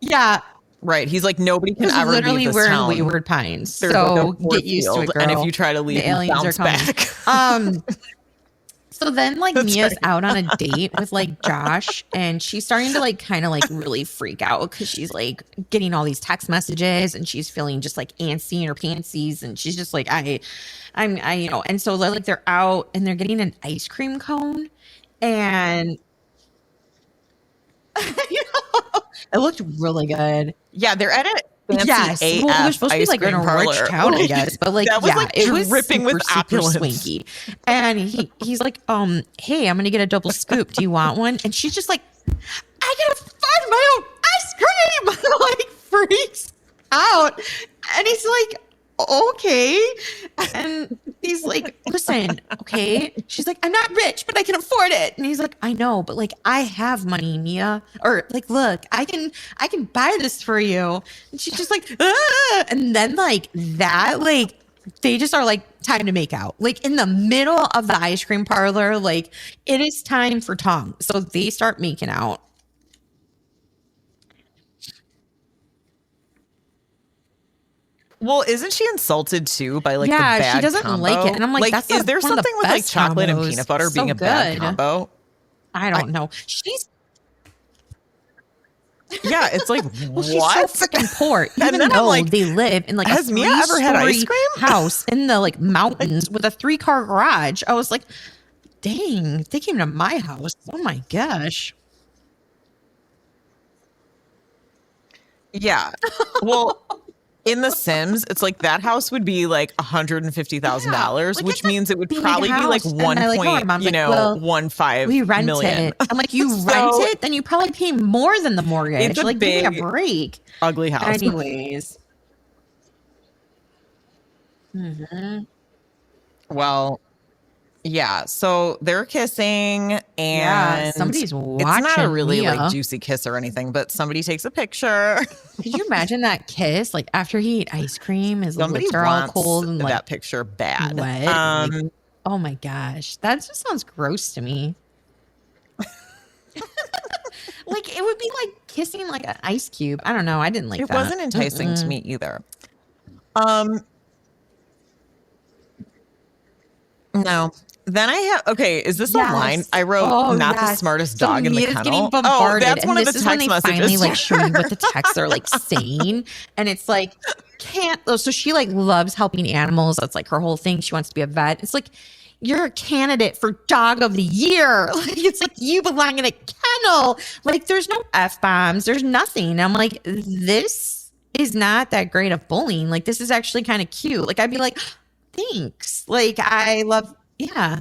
Yeah. Right. He's like, nobody can Because ever literally leave this we're in town. Wayward Pines. There's So like a force get used to field, it, girl. and if you try to leave, the you aliens are bounce coming. back. So then like That's Mia's right. out on a date with like Josh, and she's starting to like kind of like really freak out because she's like getting all these text messages and she's feeling just like antsy in her pantsies, and she's just like I'm and so they're like they're out and they're getting an ice cream cone, and it looked really good. Yeah, they're at it. Fancy Yes, AF well, they're supposed to be like in a rich town, I guess, but like that was yeah, like it was dripping with super opulence. swanky. And he's like, hey, I'm gonna get a double scoop. Do you want one? And she's just like, I gotta find my own ice cream. Like freaks out, and he's like, okay. And he's like, listen, okay. She's like, I'm not rich, but I can afford it. And he's like, I know, but like I have money, Mia. Or like, look, I can buy this for you. And she's just like, ah! And then like that, like they just are like, time to make out. Like in the middle of the ice cream parlor, like it is time for tongue. So they start making out. Well, isn't she insulted too by like the Yeah, she bad doesn't combo? like it. And I'm like, that's is there one of the something with like best chocolate and combos. peanut butter It's being so a bad good. combo? I don't know. Yeah, it's like, Well, she's what? so freaking poor, And even then I'm though like, they live in like a has Mia ever had ice 3-story cream? house in the like mountains with a 3-car garage. I was like, dang, if they came to my house. Oh my gosh. Yeah. Well, in The Sims, it's like that house would be like $150,000, Like, which it's a means it would big probably be like house. And one I, like, point, my mom's you like, know, well, 1.5 we rent million. it. I'm like, you So, rent it? Then you probably pay more than the mortgage. It's a Like, give me big, a break. ugly house. Anyways. Well, yeah. So they're kissing, Yeah, and somebody's it's not a watching really like Mia. juicy kiss or anything, but somebody takes a picture. Could you imagine that kiss? Like after he ate ice cream, his Somebody lips are all wants cold and like that picture bad. wet. And, like, oh my gosh, that just sounds gross to me. Like it would be like kissing like an ice cube. I don't know. I didn't like it that. wasn't enticing to me either. No. Then I have, okay, is this Yes. a line? I wrote, Oh, not the yes. smartest So dog in the Mia's kennel. getting Oh, bombarded, that's one and of the this is when text they finally messages. like show you what the texts are like saying, and it's like can't. Oh, so she like loves helping animals. That's like her whole thing. She wants to be a vet. It's like you're a candidate for dog of the year. Like it's like you belong in a kennel. Like there's no F-bombs. There's nothing. I'm like this is not that great of bullying. Like this is actually kind of cute. Like I'd be like, thanks. Like I love. Yeah.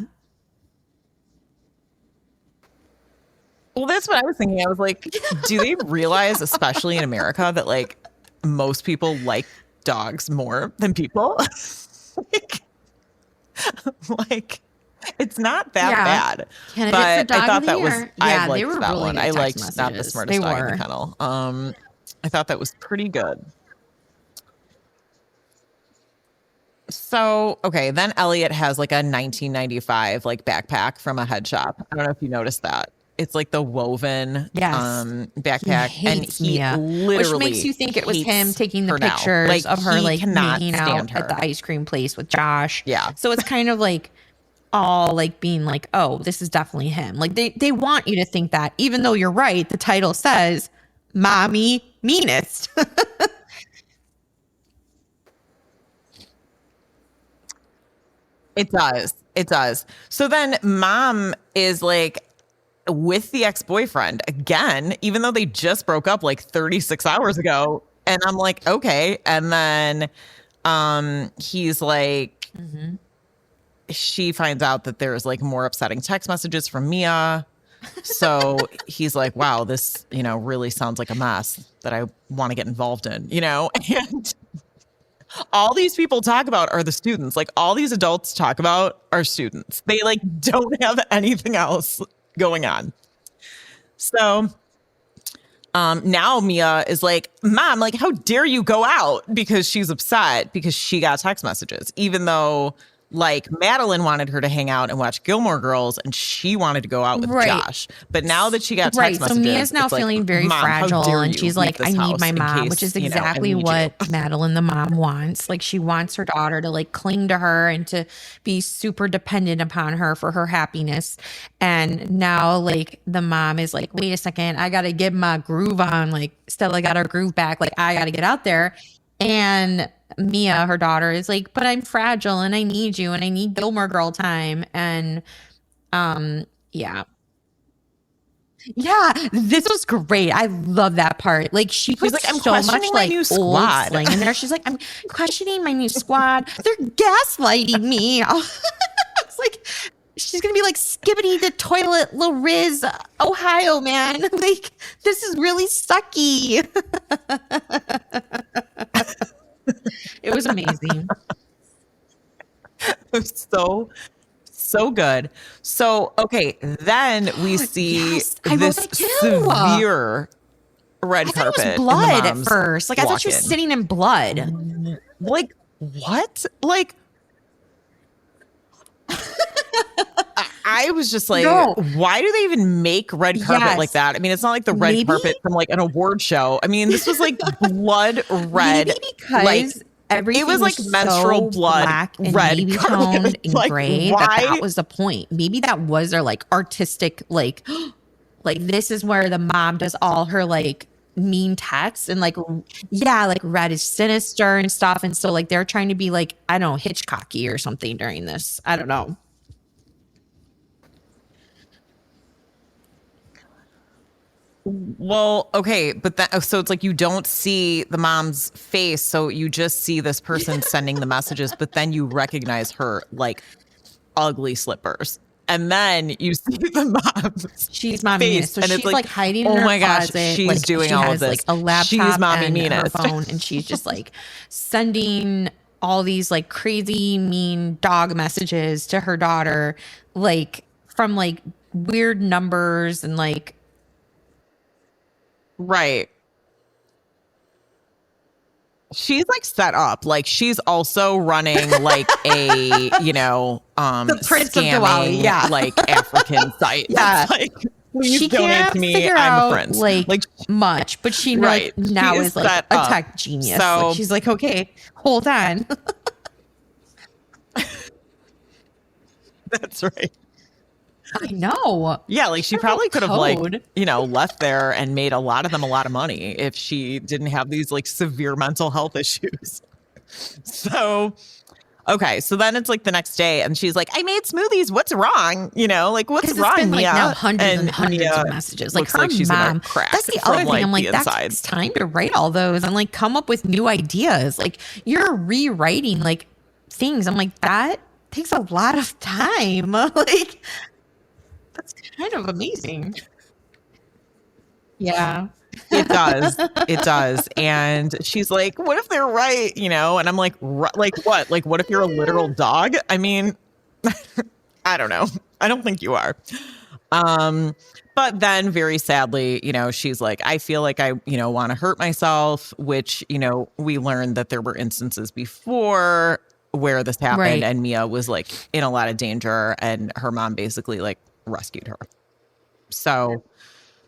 Well, that's what I was thinking. I was like, do they realize, especially in America, that like most people like dogs more than people? like, it's not that bad. Candidate But for dog I thought of the that was, year. I Yeah, liked they were that really one. good I text liked not the messages. smartest They dog in were. the kennel. I thought that was pretty good. So, okay, then Elliot has like a 1995 like backpack from a head shop. I don't know if you noticed that. It's like the woven Yes. backpack, He and hates he Mia, literally which makes you think it was hates him taking the her now. pictures Like, of her he like cannot making stand out at her. the ice cream place with Josh. Yeah. So it's kind of like all like being like, oh, this is definitely him. Like they want you to think that, even though you're right, the title says Mommy Meanest. It does. It does. So then mom is like with the ex-boyfriend again, even though they just broke up like 36 hours ago. And I'm like, okay. And then he's like, she finds out that there's like more upsetting text messages from Mia. So he's like, wow, this, really sounds like a mess that I want to get involved in, and all these people talk about are the students. Like all these adults talk about are students. They like don't have anything else going on. So now Mia is like, Mom, like, how dare you go out? Because she's upset because she got text messages, even though like Madeline wanted her to hang out and watch Gilmore Girls and she wanted to go out with Right. Josh. But now that she got text Right. messages, So Mia's now it's like, feeling very Mom, how fragile, dare and you she's leave like, this I need house my in mom, case, which is I exactly need you. what Madeline, the mom, wants. Like she wants her daughter to like cling to her and to be super dependent upon her for her happiness. And now like the mom is like, wait a second, I got to get my groove on. Like Stella got her groove back. Like I got to get out there. And Mia, her daughter, is like, but I'm fragile and I need you and I need Gilmore Girl time. And yeah. Yeah, this was great. I love that part. Like she puts like, I'm so much questioning my like new old squad. slang in there. She's like, I'm questioning my new squad. They're gaslighting me. It's like she's gonna be like skibbity the toilet, Lil Riz, Ohio man. Like this is really sucky. It was amazing. It was so good. So, okay, then we see Yes, I wrote this that too. severe red I thought it was carpet in the blood at mom's first. Like I thought she was walk-in. sitting in blood. Like, what? Like, I was just like, No. why do they even make red carpet like Yes. that? I mean, it's not like the red Maybe- carpet from like an award show. I mean, this was like blood red. Maybe because like, everything it was like so menstrual blood, black and red navy carpet. toned and Like, gray. why? That was the point. Maybe that was their like artistic like this is where the mom does all her like mean texts and like like red is sinister and stuff. And so like they're trying to be like, I don't know, Hitchcocky or something during this. I don't know. Well, okay, but that, so it's like you don't see the mom's face, so you just see this person sending the messages, but then you recognize her like ugly slippers. And then you see the mom's She's mommy face, Meanest. So and she's it's like hiding in oh her my gosh, closet. she's like, doing she all has, of this. Like a laptop She's mommy and Meanest. her phone, and she's just like sending all these like crazy mean dog messages to her daughter, like from like weird numbers and like Right. She's like set up. Like she's also running like a, the Prince of scamming, Diwali, like African site. Yeah. That's like, please she donate can't to me. figure I'm out a prince. like much, but she Right. now She is is like set a up. tech genius. So- Like, she's like, okay, hold on. That's right. I know. Yeah, like she Her probably could have like, code. left there and made a lot of them a lot of money if she didn't have these like severe mental health issues. So, okay, so then it's like the next day and she's like, I made smoothies. What's wrong? Like what's 'Cause wrong, it's been like Mia? now hundreds and hundreds Mia of messages. Like looks her like she's mom. gonna crack That's the from, other thing. I'm like, the that's inside. it's time to write all those and like come up with new ideas. Like you're rewriting like things. I'm like, that takes a lot of time. Like that's kind of amazing. Yeah. It does. It does. And she's like, what if they're right? And I'm like, like what? Like, what if you're a literal dog? I mean, I don't know. I don't think you are. But then very sadly, she's like, I feel like I, want to hurt myself, which, we learned that there were instances before where this happened Right. and Mia was like in a lot of danger and her mom basically like rescued her. So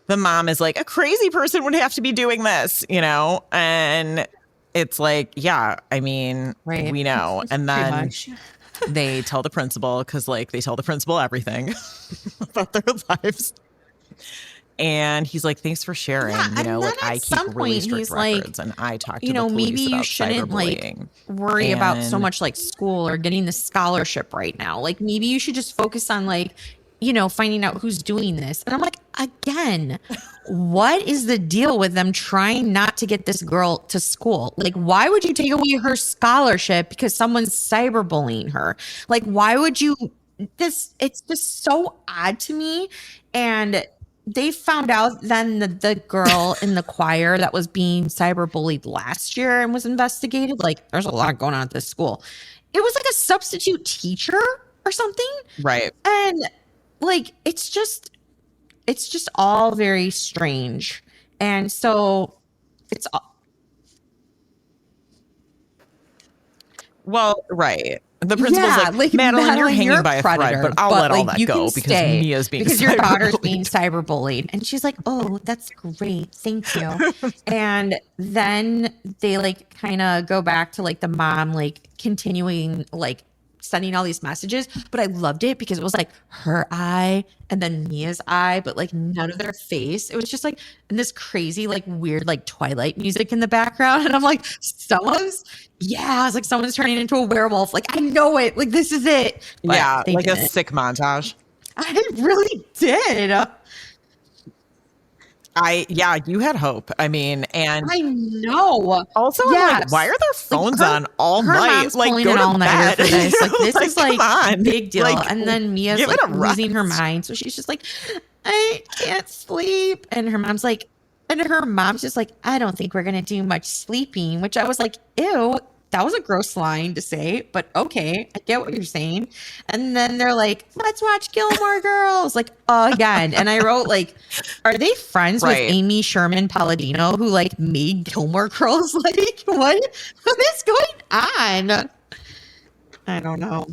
the mom is like, a crazy person would have to be doing this, and it's like, yeah, I mean, Right. we know. And Pretty then much. they tell the principal because like they tell the principal everything about their lives. And he's like, thanks for sharing. Yeah, and like then I at keep some really point, strict he's like, records and I talk to the police maybe you about shouldn't like cyberbullying. worry about so And- much like school or getting the scholarship right now. Like maybe you should just focus on like, finding out who's doing this. And I'm like, again, what is the deal with them trying not to get this girl to school? Like, why would you take away her scholarship because someone's cyberbullying her? Like, why would you it's just so odd to me. And they found out then the girl in the choir that was being cyberbullied last year and was investigated. Like, there's a lot going on at this school. It was like a substitute teacher or something. Right. And like, it's just all very strange. And so it's Well, right. The principal's yeah, like, Madeline, you're hanging a by a thread, predator, but I'll let all like, that you go can because stay Mia's being because your daughter's cyberbullied. being cyberbullied. And she's like, oh, that's great. Thank you. And then they like kind of go back to like the mom, like continuing like sending all these messages. But I loved it because it was like her eye and then Mia's eye, but like none of their face. It was just like in this crazy, like weird, like Twilight music in the background. And I'm like, I was like, someone's turning into a werewolf. Like, I know it. Like, this is it. But Yeah, they like a didn't. sick montage. I really did. You had hope. I mean, and I know. also, I'm Yes. like, why are their phones her- on all Her night? mom's Like, pulling go an to all-nighter bed. for this. Like, this is like come on. big deal. Like, And then Mia's give it like a losing her rest. mind. So she's just like, I can't sleep. And her mom's just like, I don't think we're going to do much sleeping, which I was like, ew, that was a gross line to say, but okay, I get what you're saying. And then they're like, let's watch Gilmore Girls, like again. And I wrote like, are they friends with Right. Amy Sherman Palladino, who like made Gilmore Girls? Like, what is going on? I don't know.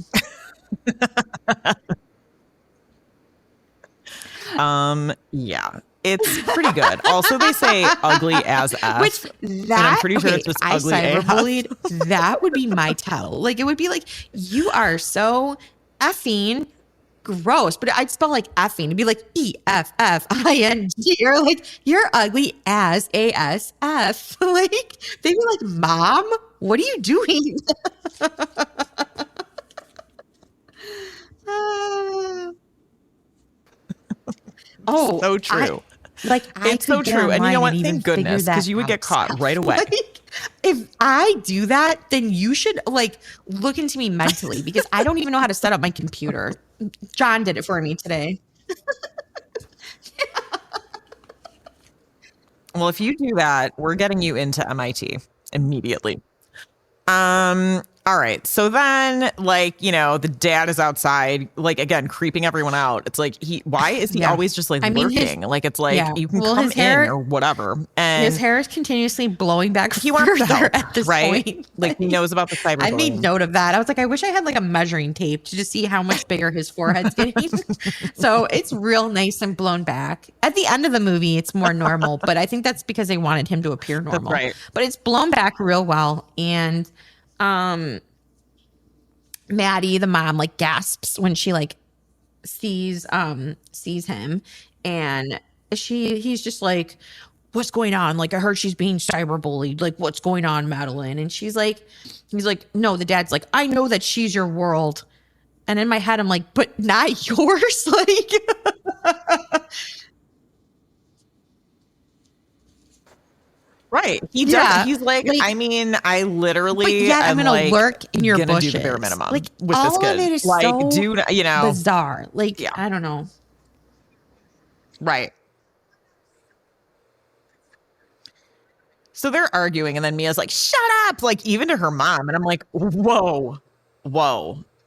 Yeah, it's pretty good. Also, they say ugly as F. Which and I'm pretty sure it's just I ugly AF. cyberbullied. That would be my tell. Like, it would be like, you are so effing gross, but I'd spell like effing. It'd be like EFFING, or like, you're ugly as ASF. Like, they'd be like, Mom, what are you doing? Oh, So true. It's so true. And you know what? Thank goodness, because you would get caught right away. Like, if I do that, then you should like look into me mentally, because I don't even know how to set up my computer. John did it for me today. Well, if you do that, we're getting you into MIT immediately. All right. So then, like, you know, the dad is outside, like, again, creeping everyone out. It's like, why is he always just like lurking? Like, it's like, you can come in or whatever. And his hair is continuously blowing back. He wants to help, at this right? point. Like, he knows about the cyberbullying. I made note of that. I was like, I wish I had like a measuring tape to just see how much bigger his forehead's getting. So it's real nice and blown back. At the end of the movie, it's more normal, but I think that's because they wanted him to appear normal. That's right. But it's blown back real well. And Maddie, the mom, like gasps when she like sees him, and he's just like, what's going on? Like, I heard she's being cyberbullied. Like, what's going on, Madeline? And he's like, no, the dad's like, I know that she's your world. And in my head, I'm like, but not yours. Like, right. He does. He's like, I mean, I literally I'm gonna like, lurk in your bushes. Do the bare minimum like, with all this kid. of it is like, so dude, you know, bizarre. Like, I don't know. Right. So they're arguing, and then Mia's like, shut up, like, even to her mom. And I'm like, whoa,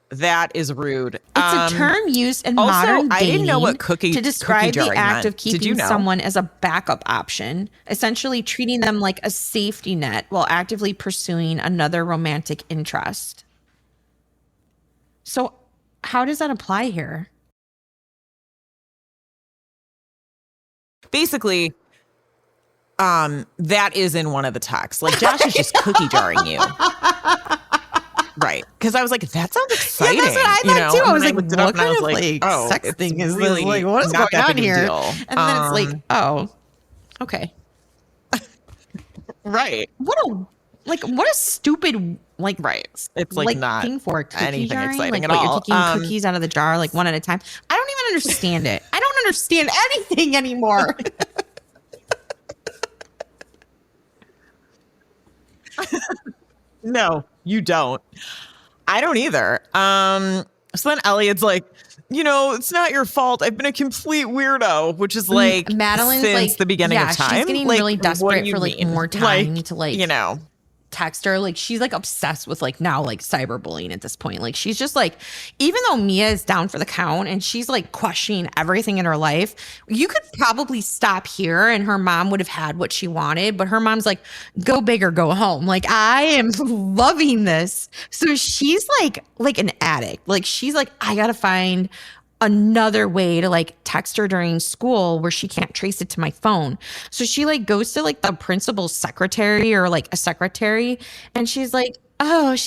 that is rude. It's a term used in modern dating. I didn't know what to describe the act meant. of keeping someone as a backup option, essentially treating them like a safety net while actively pursuing another romantic interest. So how does that apply here? Basically, that is in one of the texts. Like, Josh is just cookie jarring you. Right. Because I was like, that sounds exciting. Yeah, that's what I thought too. I was like, what kind of like oh, sex thing is really this? Like, what is going on here? Deal. And then it's like, oh, okay. Right. What a stupid right. It's like not thing for anything jarring? exciting like, at what, all. You're taking cookies out of the jar like one at a time. I don't even understand it. I don't understand anything anymore. No, you don't. I don't either. So then Elliot's like, you know, it's not your fault. I've been a complete weirdo, which is like Madeline's since like, the beginning of time. She's getting like, really desperate for like more time like, to like, you know, text her. Like, she's like obsessed with like now like cyberbullying at this point. Like, she's just like, even though Mia is down for the count and she's like questioning everything in her life, you could probably stop here and her mom would have had what she wanted, but her mom's like, go big or go home. Like, I am loving this. So she's like an addict. Like, she's like, I gotta find another way to like text her during school where she can't trace it to my phone. So she like goes to like the principal's secretary or like a secretary, and she's like, can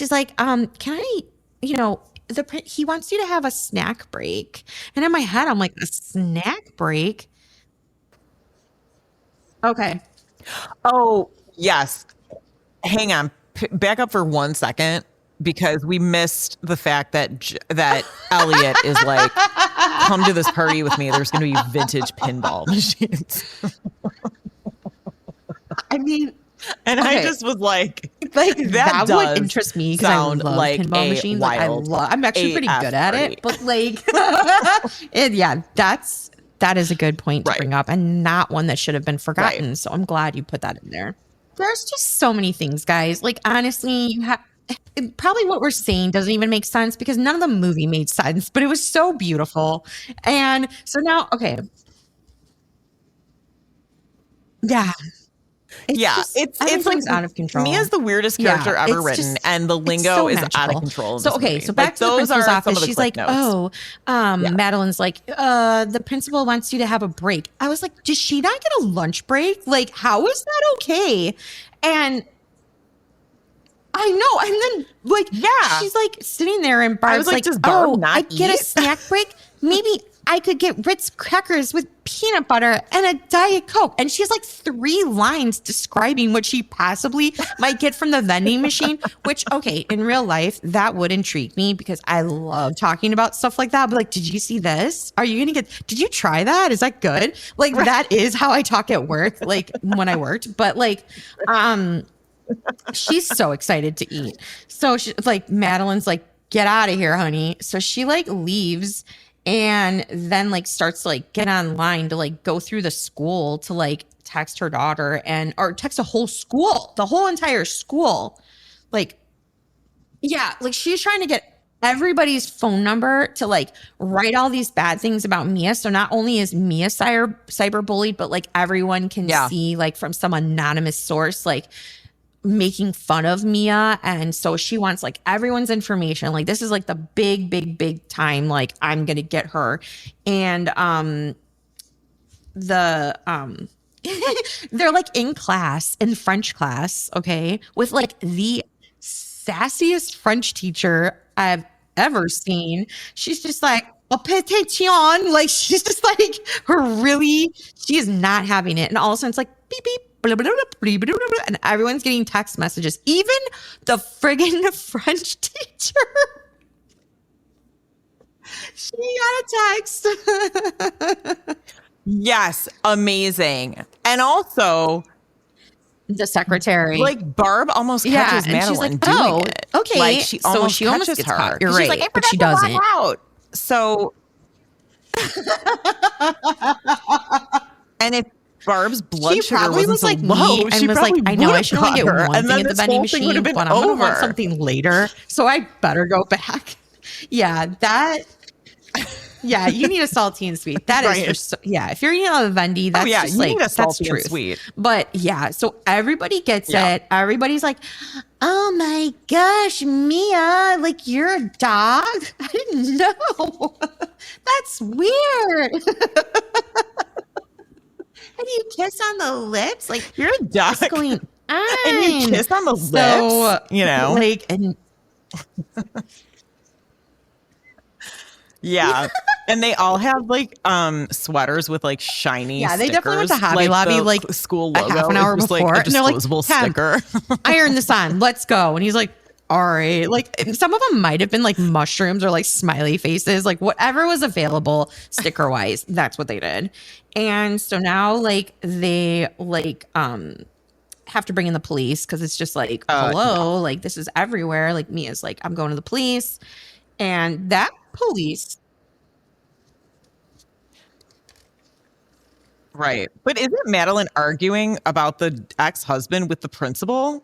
I, you know, he wants you to have a snack break. And in my head, I'm like, a snack break? Okay. Oh, yes. Hang on. Back up for 1 second, because we missed the fact that Elliot is like, come to this party with me. There's going to be vintage pinball machines. I mean, and I just was like that would interest me because I love like pinball machines. Like, I'm actually pretty good at it, but like, yeah, that is a good point to bring up, and not one that should have been forgotten. So I'm glad you put that in there. There's just so many things, guys. Like, honestly, Probably what we're saying doesn't even make sense because none of the movie made sense, but it was so beautiful. And so now, okay, yeah, it's Yeah, just it's like everything's out of control. Mia's the weirdest Yeah, character ever it's written, just and the it's lingo so is out of magical. control in So this okay, movie. so back Like to the those principal's are some office. of the She's cliff like, notes. oh, Yeah. Madeline's like, the principal wants you to have a break. I was like, does she not get a lunch break? Like, how is that okay? And I know. And then like Yeah. she's like sitting there and I was Barb's like, like, does Barb oh, I not get a eat? snack break. Maybe I could get Ritz crackers with peanut butter and a Diet Coke. And she has like 3 lines describing what she possibly might get from the vending machine, which, okay, in real life, that would intrigue me because I love talking about stuff like that. But like, did you see this? Are you going to did you try that? Is that good? Like, that is how I talk at work, like when I worked. But like, she's so excited to eat. So she, like Madeline's like, get out of here, honey. So she like leaves and then like starts to like get online to like go through the school to like text her daughter and or text a whole school, the whole entire school. Like, yeah, like she's trying to get everybody's phone number to like write all these bad things about Mia. So not only is Mia cyberbullied, but like everyone can Yeah. see like from some anonymous source, like making fun of Mia. And so she wants like everyone's information. Like this is like the big, big, big time. Like I'm going to get her. And, they're like in class, in French class, okay, with like the sassiest French teacher I've ever seen. She's just like, a pétition. Like she's just like she is not having it. And all of a sudden it's like beep beep. Blah, blah, blah, blah, blah, blah, and everyone's getting text messages. Even the friggin' French teacher. She got a text. Yes, amazing. And also, The secretary. like Barb almost catches and Madeline she's like, doing oh, it. okay. Like she So almost she almost catches gets her. caught. You're She's right, like, I but forgot she to log doesn't. out. So, and if Barb's blood She sugar probably wasn't was so like low, me and she was like, probably I know I would've should only caught get her, one and thing then at the this vending whole thing would machine, have been but I'm gonna want over. something later. So I better go back. Yeah, yeah, you need a salty and sweet. That is Right. for yeah. If you're eating a Vendy, that's yeah, just you like need a that's salty and truth. sweet. But yeah, so everybody gets Yeah. it. Everybody's like, "Oh my gosh, Mia, like you're a dog." I didn't know. That's weird. And you kiss on the lips, like You're a duck. what's going on? And you kiss on the lips, you know? like and Yeah. And they all have like sweaters with like shiny yeah, they definitely went to stickers, Hobby Lobby the like school a logo half an hour is just, before, like a and they're like, disposable "Tam, sticker. iron this on, let's go." And he's like, all right. Like some of them might have been like mushrooms or like smiley faces, like whatever was available sticker wise, that's what they did. And so now like they like have to bring in the police because it's just like, hello, like this is everywhere. Like Mia's like, I'm going to the police. And that police, Right. But isn't Madeline arguing about the ex-husband with the principal?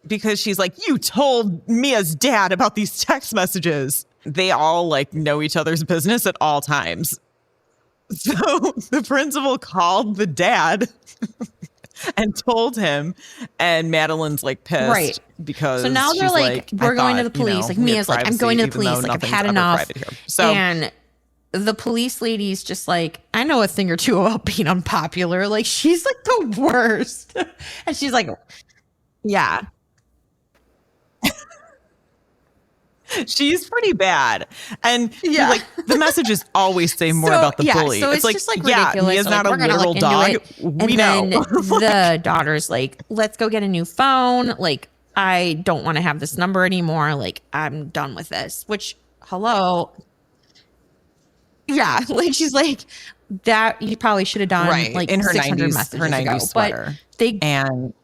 Because she's like, you told Mia's dad about these text messages. They all like know each other's business at all times. So the principal called the dad and told him, and Madeline's like pissed, right? because so now they're she's like, we're going to the thought, you know, police. Like we had Mia's like, I'm privacy, going to the even police. though Like I've nothing's had ever enough. private here. So And the police lady's just like, I know a thing or two about being unpopular. Like she's like the worst. And she's like, yeah. she's pretty bad. And Yeah. like the messages always say more So, about the yeah, bully. so it's like, just, like, yeah, ridiculous. Mia's So, not like, a we're gonna literal look into dog. it. We And know. then the daughter's like, let's go get a new phone. Like, I don't want to have this number anymore. Like, I'm done with this. Which, hello. Yeah. Like, she's like, that you probably should have done Right. like In her 600 90s, messages her 90s ago. sweater. But they And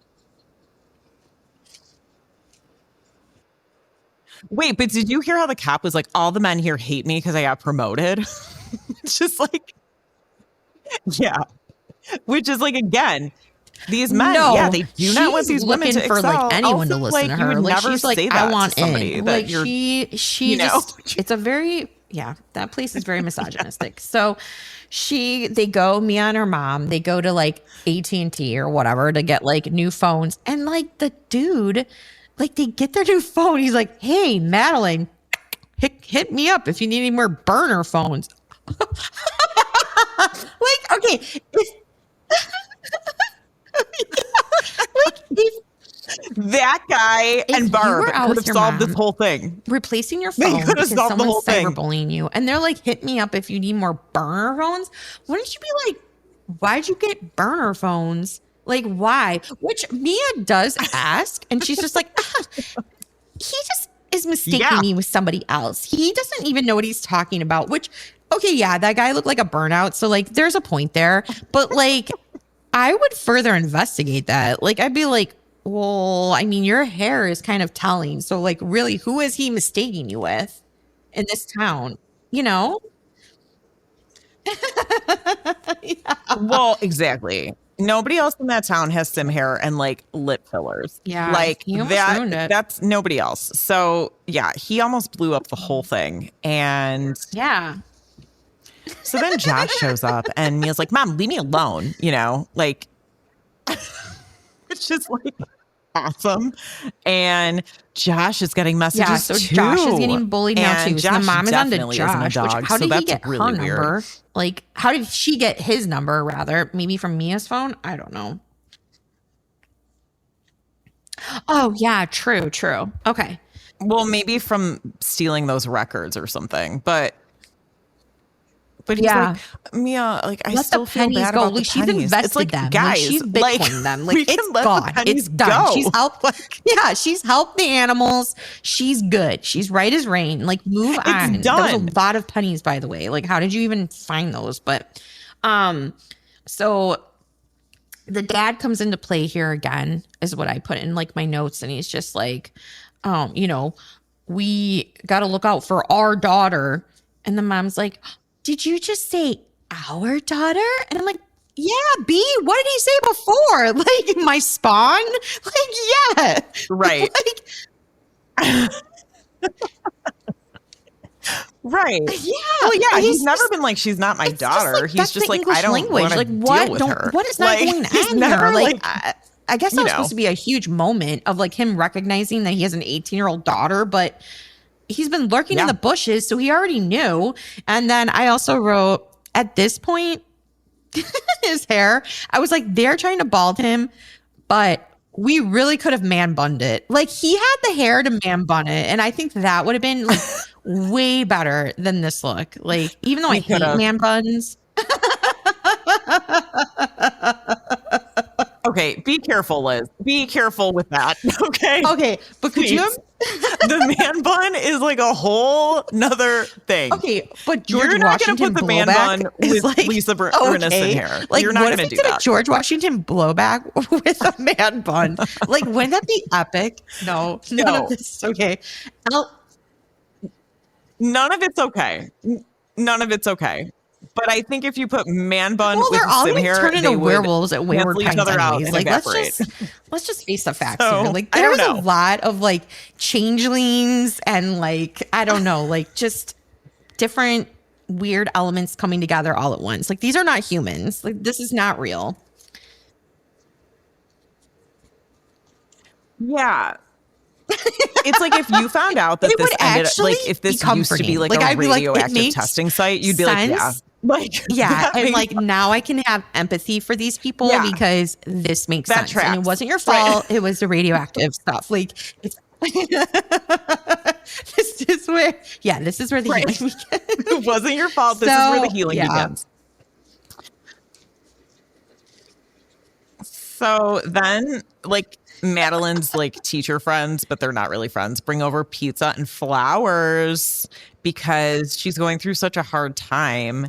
wait, but did you hear how the cop was like, all the men here hate me because I got promoted? It's just like, yeah. Which is like, again, these men, yeah, No, they do not want she's these women looking to for like excel. anyone to Also, listen like, to you her. would Like never she's like, say I that want to somebody in. that Like you're, she you know. just it's a very yeah, that place is very misogynistic. So they go, Mia and her mom, they go to like AT&T or whatever to get like new phones. And like the dude, like they get their new phone. He's like, hey, Madeline, hit me up if you need any more burner phones. Like, okay, if That guy and you Barb were out could with have your solved this mom whole thing. replacing your They phone could have because solved the someone's whole thing. cyberbullying you and they're like, hit me up if you need more burner phones, wouldn't you be like, why'd you get burner phones? Like, why? Which Mia does ask, and she's just like, he just is mistaking Yeah. me with somebody else. He doesn't even know what he's talking about, which, okay, yeah, that guy looked like a burnout. So, like, there's a point there. But, like, I would further investigate that. Like, I'd be like, well, I mean, your hair is kind of telling. So, like, really, who is he mistaking you with in this town? You know? Yeah. Well, exactly. Nobody else in that town has sim hair and like lip fillers. Yeah, Like he almost ruined it. that's nobody else. So yeah, he almost blew up the whole thing. And Yeah. so then Josh shows up and Mia's like, Mom, leave me alone, you know, like it's just like awesome. And Josh is getting messages Yeah, so too. Josh is getting bullied now And too. So the Josh mom is on to definitely isn't a Josh. dog, Which, how so did he that's get her really weird. number? Like, how did she get his number? Rather, maybe from Mia's phone. I don't know. Oh yeah, true. Okay. Well, maybe from stealing those records or something, but he's Yeah. like, Mia, like I Let still the feel pennies bad go. about the Like, she's pennies. invested It's like, them. guys, Like, she's like, Bitcoin them. we Like, can it's let the gone. pennies It's done. go. She's helped. Yeah, she's helped the animals. She's good. She's right as rain. Like, move on. That was done. a lot of pennies, by the way. Like, how did you even find those? But so the dad comes into play here again, is what I put in like my notes, and he's just like, you know, we got to look out for our daughter. And the mom's like, did you just say our daughter? And I'm like, yeah, B, what did he say before? Like, my spawn? Like, yeah. Right. Like, right. yeah. Well, yeah, And he's never been like, she's not my daughter. He's that's just the like, English I don't language. want to Like, deal with her. what is not Like, going he's on never, here? Like, like, I guess that you was know. supposed to be a huge moment of like him recognizing that he has an 18-year-old daughter, but he's been lurking in Yeah. the bushes, so he already knew. And then I also wrote, at this point, his hair, I was like, they're trying to bald him, but we really could have man bunned it. Like, he had the hair to man bun it, and I think that would have been like way better than this look. Like, even though I hate man buns. Okay, be careful, Liz. Be careful with that. Okay. Okay, but could you? The man bun is like a whole nother thing. Okay, but George You're not Washington going to put the man bun with like, Lisa Burnison hair. Like, You're not what going if to he do did that. a George Washington blowback with a man bun? Like, wouldn't that be epic? No, none of this. Okay, none of it's okay. None of it's okay. But I think if you put man bun with they're all sim going to hair, turn into they would werewolves at Wayward cancel each Pines other out anyways. and Like, evaporate. let's just face the facts So, here. Like, I don't there's a know. lot of like changelings and like, I don't know, like just different weird elements coming together all at once. Like, these are not humans. Like, this is not real. Yeah. It's like if you found out that It this would ended actually like if this be used to be comforting. like Like, a I'd be like, it radioactive makes testing site, you'd be like, yeah. sense. Like, Yeah, that and makes- like now I can have empathy for these people Yeah. because this makes That sense. And tracks. it wasn't your Right. fault. It was the radioactive stuff. Like, it's this is where the Right. healing begins. it wasn't your fault. This is where the So, healing yeah. begins. So then, like, Madeline's like teacher friends, but they're not really friends, bring over pizza and flowers because she's going through such a hard time.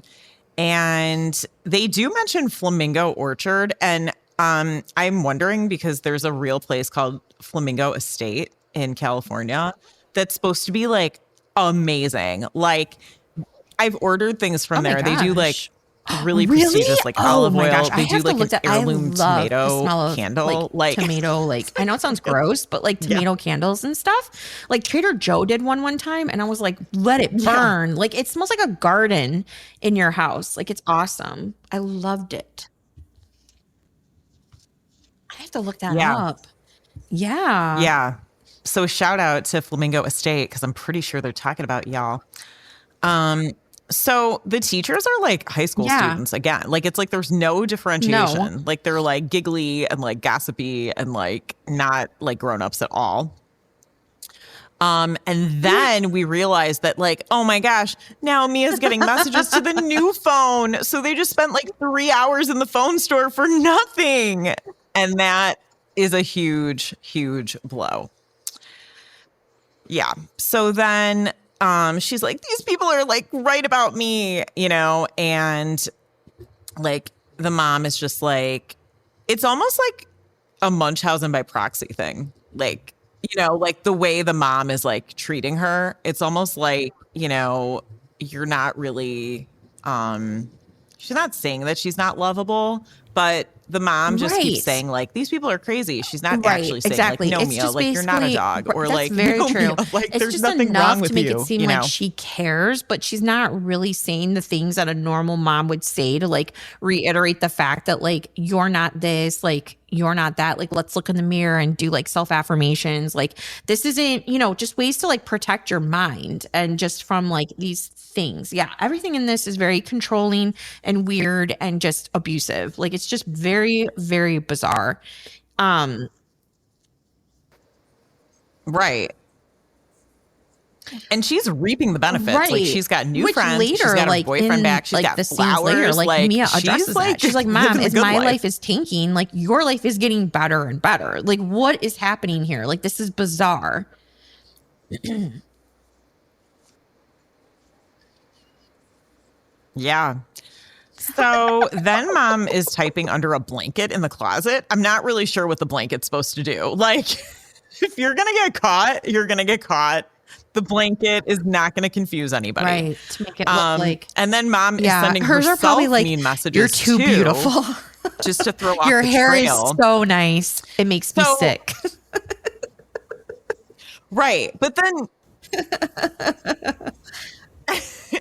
And they do mention Flamingo Orchard. And I'm wondering because there's a real place called Flamingo Estate in California that's supposed to be like amazing. Like, I've ordered things from Oh my there. They do like gosh. really Really? prestigious, like Oh olive my gosh. oil. I They do have to like an look at I heirloom love the tomato smell of like candle. Like, tomato, like I know it sounds gross, but like yeah, tomato candles and stuff. Like Trader Joe did one time and I was like, let it yeah, burn. Like it smells like a garden in your house. Like it's awesome. I loved it. I have to look that yeah, up. Yeah. yeah. So shout out to Flamingo Estate because I'm pretty sure they're talking about y'all. Um, so the teachers are like high school Yeah. students again. Like it's like there's no No. differentiation. Like they're like giggly and like gossipy and like not like grown-ups at all. And then we realized that like, oh my gosh, now Mia's getting messages to the new phone. So they just spent like 3 hours in the phone store for nothing. And that is a huge, huge blow. Yeah. So then she's like, these people are like right about me, you know, and like the mom is just like, it's almost like a Munchausen by proxy thing. Like, you know, like the way the mom is like treating her, it's almost like, you know, you're not really she's not saying that she's not lovable, but the mom just keeps Right. saying like these people are crazy. She's not Right, actually saying like exactly. no It's Mia, just like you're not a basically dog, or that's like very no true. Mia, like It's there's just nothing wrong enough with to make it you, seem you like know? she cares, but she's not really saying the things that a normal mom would say to like reiterate the fact that like you're not this, like you're not that. Like let's look in the mirror and do like self-affirmations. Like this isn't, you know, just ways to like protect your mind and just from like these things. Yeah, everything in this is very controlling and weird and just abusive. Like it's just very, very bizarre. Um, Right. And she's reaping the benefits. Like right. she's got new Which friends, she's later, got her like boyfriend in back, she's like got the scenes later, flowers, like like Mia she's addresses like that. She's like, "Mom, living the as good my life. life is tanking, like your life is getting better and better. Like what is happening here? Like this is bizarre." Yeah. So then mom is typing under a blanket in the closet. I'm not really sure what the blanket's supposed to do. Like, if you're going to get caught, you're going to get caught. The blanket is not going to confuse anybody. Right. To make it look like And then mom is yeah, sending hers are herself probably like, mean messages "You're too beautiful. just to throw off Your the hair is trail. so nice. It makes me So- sick." Right. But then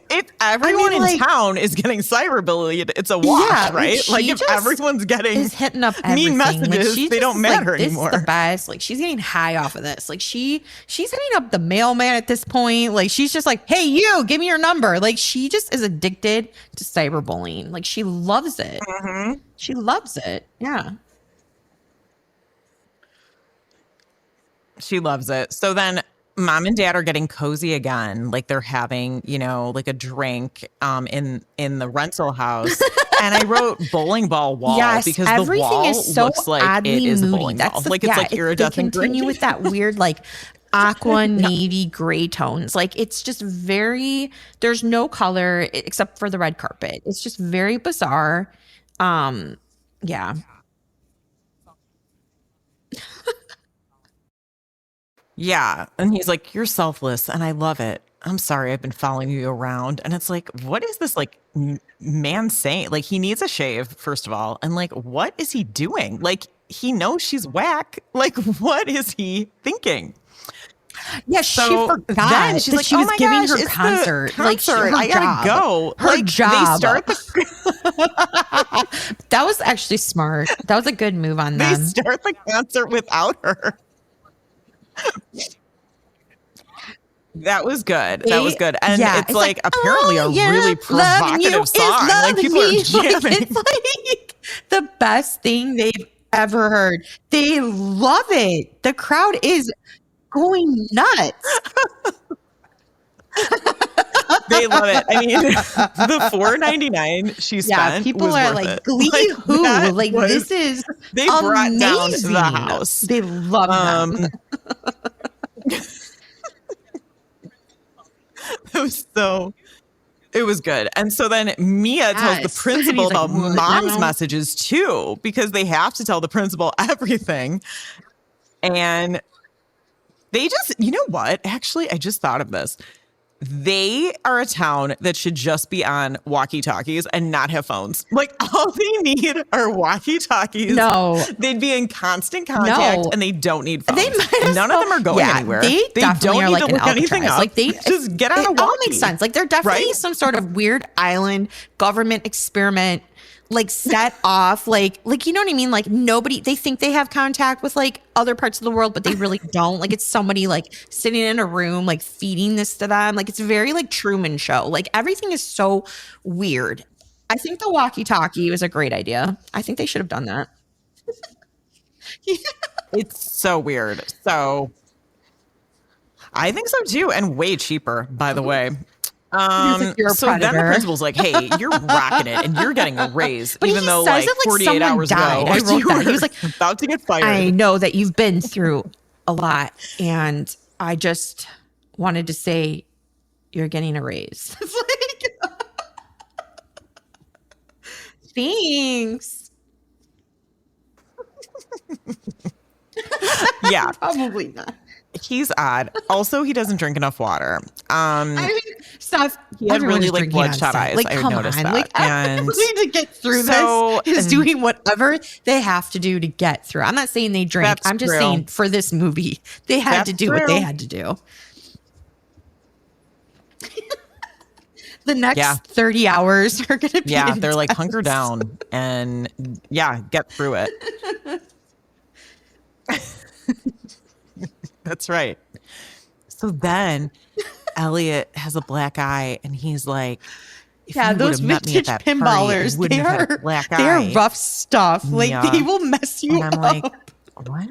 if everyone in town is getting cyberbullied, it's a wash, Yeah, right? Like she if just everyone's getting is hitting up everything. mean messages, she they just don't is matter like, this anymore. Is the best. Like she's getting high off of this. Like she's hitting up the mailman at this point. Like she's just like, "Hey, you, give me your number." Like she just is addicted to cyberbullying. Like she loves it. Mm-hmm. She loves it. Yeah. She loves it. So then mom and dad are getting cozy again. Like they're having, you know, like a drink in the rental house. And I wrote bowling ball wall Yes, because the everything wall is so looks like oddly it is a moody. bowling That's ball. the, Like yeah, it's like they iridescent continue green. with that weird like aqua navy gray tones. Like it's just very there's no color except for the red carpet. It's just very bizarre. Yeah. Yeah. And he's like, you're selfless and I love it. I'm sorry, I've been following you around. And it's like, what is this like man saying? Like, he needs a shave, first of all. And like, what is he doing? Like, he knows she's whack. Like, what is he thinking? Yeah, So she forgot then she's that like, she "Oh was my giving gosh, her it's the concert. Like she, concert. her I gotta job. go." Her Like, job. they start the That was actually smart. That was a good move on they them. start the concert without her. That was good. That was good. And Yeah, it's like apparently a yeah, really loving you provocative is song. Like loving people are me. jamming. Like, it's like the best thing they've ever heard. They love it. The crowd is going nuts. They love it. I mean, the $4.99 she spent. Yeah, people was are worth like, it. "Glee who? that Like was- this is they brought down amazing." the house. They love them. It was good. And so then Mia tells the Yes. principal He's like, about "What mom's now?" messages too, because they have to tell the principal everything. And they just, you know what? Actually, I just thought of this. they are a town that should just be on walkie-talkies and not have phones. Like, all they need are walkie-talkies. No. They'd be in constant contact, and they don't need phones. They might as None of them are going anywhere. They don't are need like to look anything up. Like they just get on a walkie. It all makes sense. Like they're definitely right? some sort of weird island government experiment, like set off, like you know what I mean? Like nobody, they think they have contact with like other parts of the world, but they really don't. Like it's somebody like sitting in a room, like feeding this to them. Like it's very like Truman Show. Like everything is so weird. I think the walkie-talkie was a great idea. I think they should have done that. Yeah. It's so weird. So I think so too, and way cheaper, by the way. Like, so then the principal's like, hey, you're rocking it and you're getting a raise, but even though like 48 hours died. ago, I wrote that. He was like, about to get fired. I know that you've been through a lot, and I just wanted to say you're getting a raise. It's like, thanks. Yeah. Probably not. He's odd. Also, he doesn't drink enough water. I mean, stuff. He had really like bloodshot eyes. Like, I noticed that. Like, and everybody to get through this is doing whatever they have to do to get through. I'm not saying they drink. I'm just saying for this movie, they had to do what they had to do. The next 30 hours are going to be intense. They're like hunker down and get through it. That's right. So then Elliot has a black eye and he's like, those vintage pinballers, they are rough stuff. Like they will mess you up. I'm like, what?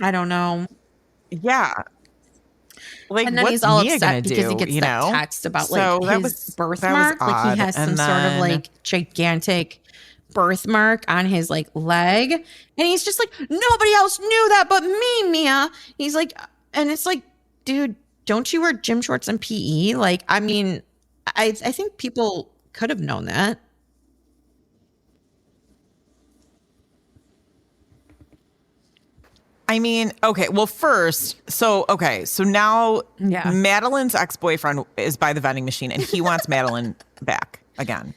I don't know. Yeah. Like, and then he's all upset because he gets that text about like his birthmark. Like he has some sort of like gigantic birthmark on his like leg, and he's just like, nobody else knew that but me, Mia. He's like, and it's like, dude, don't you wear gym shorts and PE? Like, I mean, I think people could have known that. I mean, okay, well, so now Madeline's ex-boyfriend is by the vending machine and he wants Madeline back again.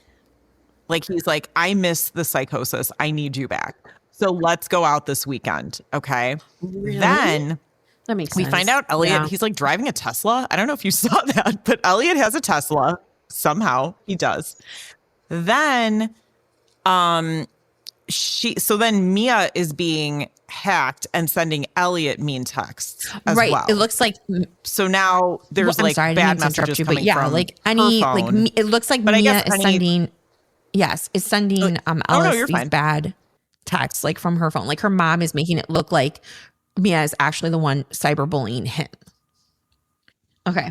Like, he's like, I miss the psychosis. I need you back. So let's go out this weekend. Okay. Really? Then that makes we sense. find out Elliot, he's like driving a Tesla. I don't know if you saw that, but Elliot has a Tesla. Somehow he does. Then, so then Mia is being hacked and sending Elliot mean texts as well. It looks like, so now there's bad messages coming from like any, her phone. like it looks like Mia is sending. Yes, is sending Alice these bad texts like from her phone. Like her mom is making it look like Mia is actually the one cyberbullying him. Okay.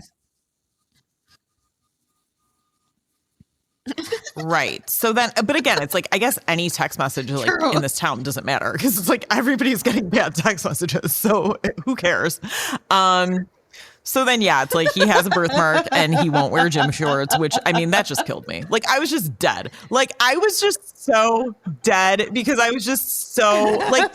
Right. So then, but again, it's like, I guess any text message like in this town doesn't matter because it's like everybody's getting bad text messages. So who cares? So then, it's like he has a birthmark and he won't wear gym shorts, which, I mean, that just killed me. Like, I was just dead. Like, I was just so dead because I was just so, like,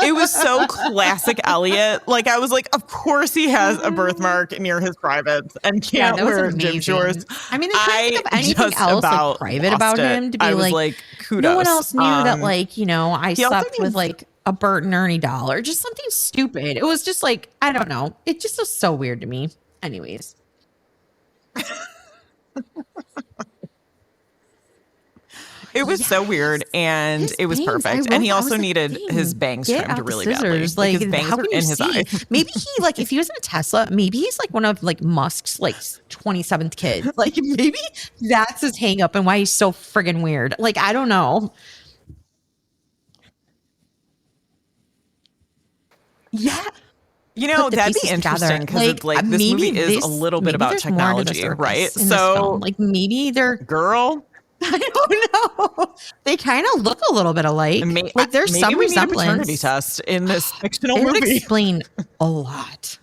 it was so classic Elliot. Like, I was like, of course he has a birthmark near his privates and can't wear gym shorts. I mean, I couldn't think of anything else like private about him to be like, kudos. No one else knew that, like, you know, I slept with like a Bert and Ernie doll or just something stupid. It was just like, I don't know. It just was so weird to me. Anyways. It was so weird and it was perfect. And he also needed his bangs trimmed really badly. Like his bangs were in his eyes. Maybe he, like, if he was in a Tesla, maybe he's like one of like Musk's like 27th kids. Like maybe that's his hang up and why he's so friggin' weird. Like, I don't know. Yeah. You know, that'd be interesting because it's like this movie is a little bit about technology, right? So like maybe they're I don't know. They kind of look a little bit alike. Like there's some resemblance. Need a paternity test in this fictional movie. It would explain a lot.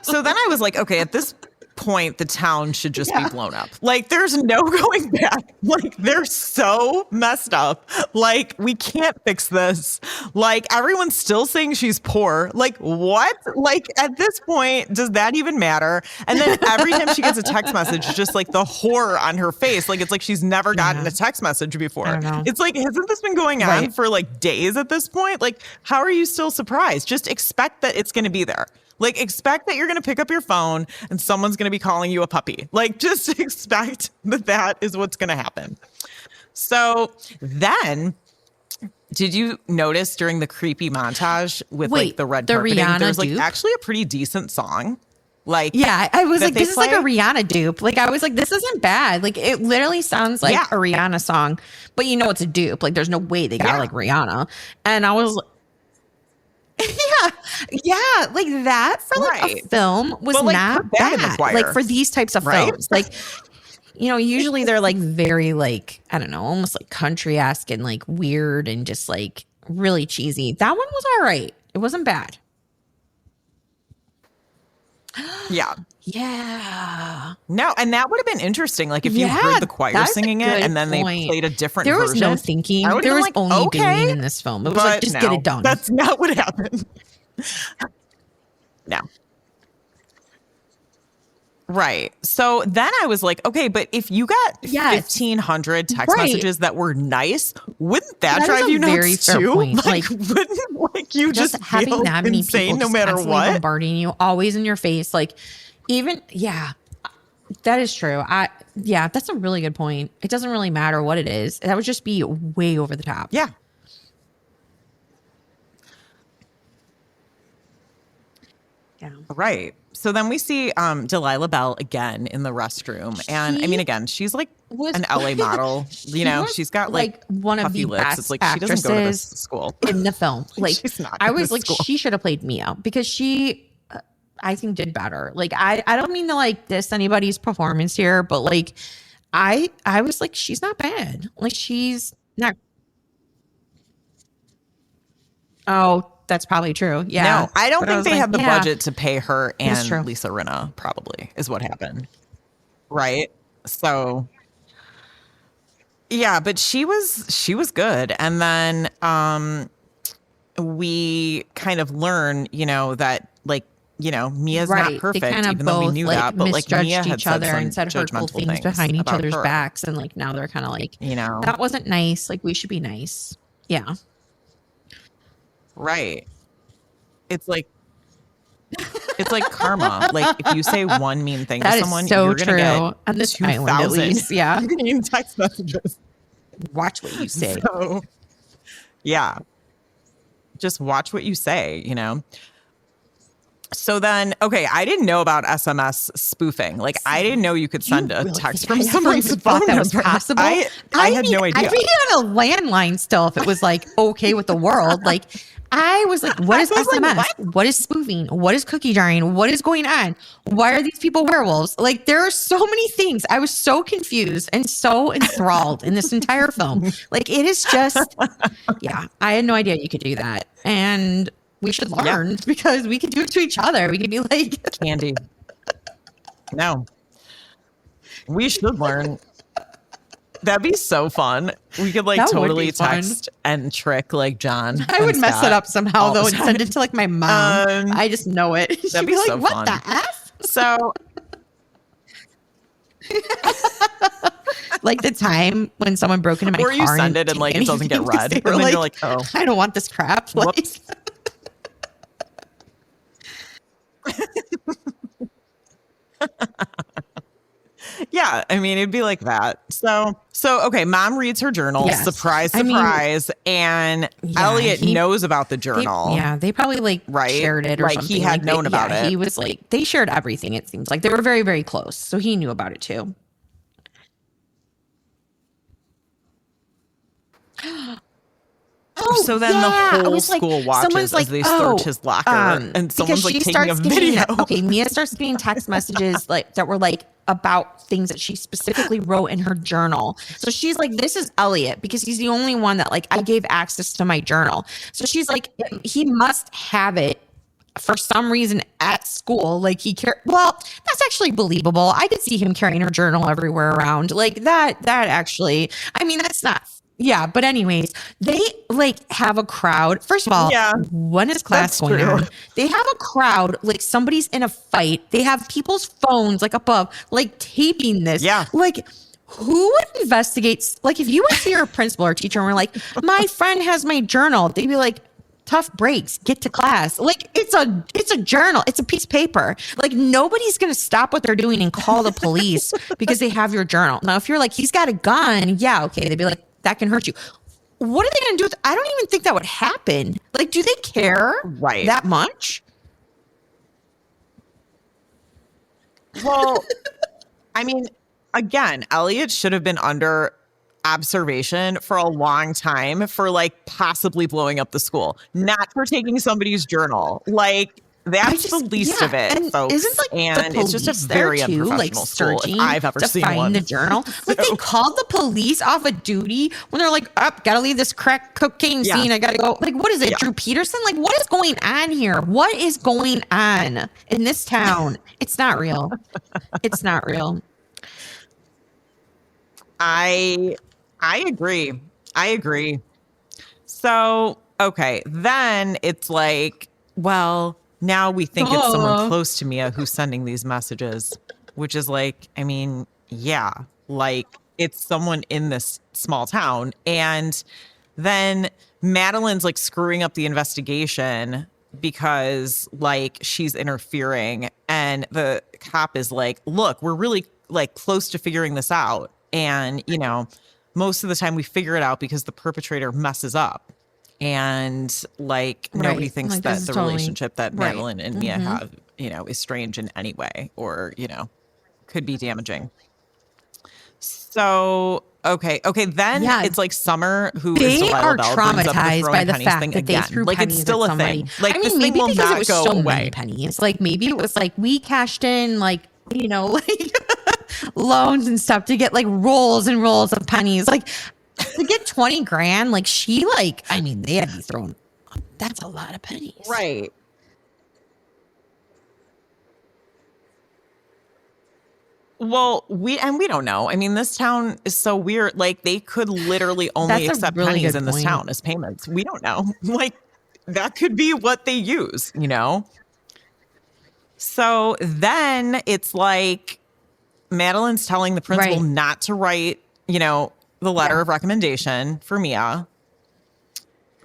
So then I was like, okay, at this point, the town should just be blown up. Like, there's no going back. Like, they're so messed up. Like, we can't fix this. Like, everyone's still saying she's poor. Like, what? Like, at this point, does that even matter? And then every time she gets a text message, just like the horror on her face. Like, it's like she's never gotten a text message before. It's like, hasn't this been going on for like days at this point? Like, how are you still surprised? Just expect that it's going to be there. Like, expect that you're going to pick up your phone and someone's going to be calling you a puppy. Like, just expect that that is what's going to happen. So then, did you notice during the creepy montage with like the red carpeting, there's like actually a pretty decent song? Like, yeah, I was like, this is like a Rihanna dupe. Like, I was like, this isn't bad. Like, it literally sounds like a Rihanna song, but you know it's a dupe. Like, there's no way they got like Rihanna. And I was like, yeah, like that for like a film was not bad. Like for these types of films, like, you know, usually they're like very like, I don't know, almost like country-esque and like weird and just like really cheesy. That one was all right. It wasn't bad. Yeah. No, and that would have been interesting. Like if you heard the choir singing it and then they played a different version. There was no thinking. There was like, only doing in this film. It was like, just get it done. That's not what happened. No. Right. So then I was like, okay, but if you got 1,500 text messages that were nice, wouldn't that drive you nuts too? Like, wouldn't like you just having that many people no matter what bombarding you, always in your face, like even that is true. That's a really good point. It doesn't really matter what it is. That would just be way over the top. Yeah. Yeah. Right. So then we see Delilah Bell again in the restroom. And I mean, again, she's like an LA model. You know, she's got like one of the lips. best it's like she doesn't go to this school in the film. Like she's not I was like, she should have played Mia because she, I think, did better. Like I don't mean to like diss anybody's performance here, but like I was like, she's not bad. Like she's not. Oh, that's probably true. Yeah. No, I don't think they had the budget to pay her and Lisa Rinna, probably, is what happened. Right? So, yeah, but she was good. And then we kind of learn, you know, that, like, you know, Mia's not perfect, even though we knew that. But, like, Mia had each other and said hurtful things behind each other's backs. And, like, now they're kind of like, you know, that wasn't nice. Like, we should be nice. Yeah. Right. It's like karma. Like if you say one mean thing to someone, you're gonna get on this island, at least. Yeah. mean text messages. Watch what you say. So, yeah. Just watch what you say, you know. So then, okay, I didn't know about SMS spoofing. Like, I didn't know you could send a text from someone's phone that was possible. I had no idea. I'd be on a landline still if it was like okay with the world. Like, I was like, what is SMS? Like, what is spoofing? What is cookie jarring? What is going on? Why are these people werewolves? Like, there are so many things. I was so confused and so enthralled in this entire film. Like, it is just, I had no idea you could do that. And we should learn because we could do it to each other. We could be like Candy. No. We should learn. That'd be so fun. We could like totally text and trick like John. I would mess it up somehow though and send it to like my mom. I just know it. She'd be like, so what fun. The F? So like the time when someone broke into my car. Or you send it and like it doesn't get read. And then you're like, oh. I don't want this crap. Like, yeah, I mean, it'd be like that. So okay, mom reads her journal. Yes. Surprise. And Elliot knows about the journal. They probably like shared it or something. He had known about it. He was like, they shared everything, it seems like. They were very, very close. So he knew about it too. So then the whole school watches as they search his locker, and someone's like taking a video. Mia starts getting text messages like that were like about things that she specifically wrote in her journal. So she's like, this is Elliot because he's the only one that like I gave access to my journal. So she's like, he must have it for some reason at school, like well, that's actually believable. I could see him carrying her journal everywhere around. Like that actually, I mean, that's not, yeah. But anyways, they like have a crowd. First of all, Yeah, when is class going true. on? They have a crowd, like somebody's in a fight. They have people's phones like above, like taping this. Yeah. Like, who would investigate? Like, if you went to your principal or teacher and were like, my friend has my journal, they'd be like, tough breaks, get to class. Like, it's a journal, it's a piece of paper. Like, nobody's gonna stop what they're doing and call the police because they have your journal. Now, if you're like, he's got a gun, yeah, okay, they'd be like, that can hurt you. What are they gonna do with, I don't even think that would happen. Like, do they care that much? Well, I mean, again, Elliot should have been under observation for a long time for like possibly blowing up the school, not for taking somebody's journal. Like, that's the least of it, and folks. Isn't like and the it's just a very there too, unprofessional like school searching if I've ever to seen find one. the journal. Like, they called the police off of duty when they're like, "Up, gotta leave this crack cocaine scene. I gotta go." Like, what is it, Drew Peterson? Like, what is going on here? What is going on in this town? It's not real. It's not real. I agree. I agree. So, okay, then it's like, well, now we think it's someone close to Mia who's sending these messages, which is like, I mean, yeah, like it's someone in this small town. And then Madeline's like screwing up the investigation because like she's interfering. And the cop is like, look, we're really like close to figuring this out. And, you know, most of the time we figure it out because the perpetrator messes up. And like nobody thinks like, that the relationship that right. Madeline and Mia have, you know, is strange in any way or, you know, could be damaging. So, okay. Then it's like Summer who is they Delilah are Bell, brings up traumatized by the fact thing that again. they threw like pennies it's still at a somebody. thing. Like I this mean, thing maybe will because it not was go so away. many pennies. Like maybe it was like we cashed in like, you know, like loans and stuff to get like rolls and rolls of pennies. Like to get 20 grand, like she like, I mean, they had to be thrown. That's a lot of pennies. Right. Well, we don't know. I mean, this town is so weird. Like they could literally only accept really pennies good in this point. town as payments. We don't know. Like that could be what they use, you know? So then it's like Madeline's telling the principal not to write, you know, the letter of recommendation for Mia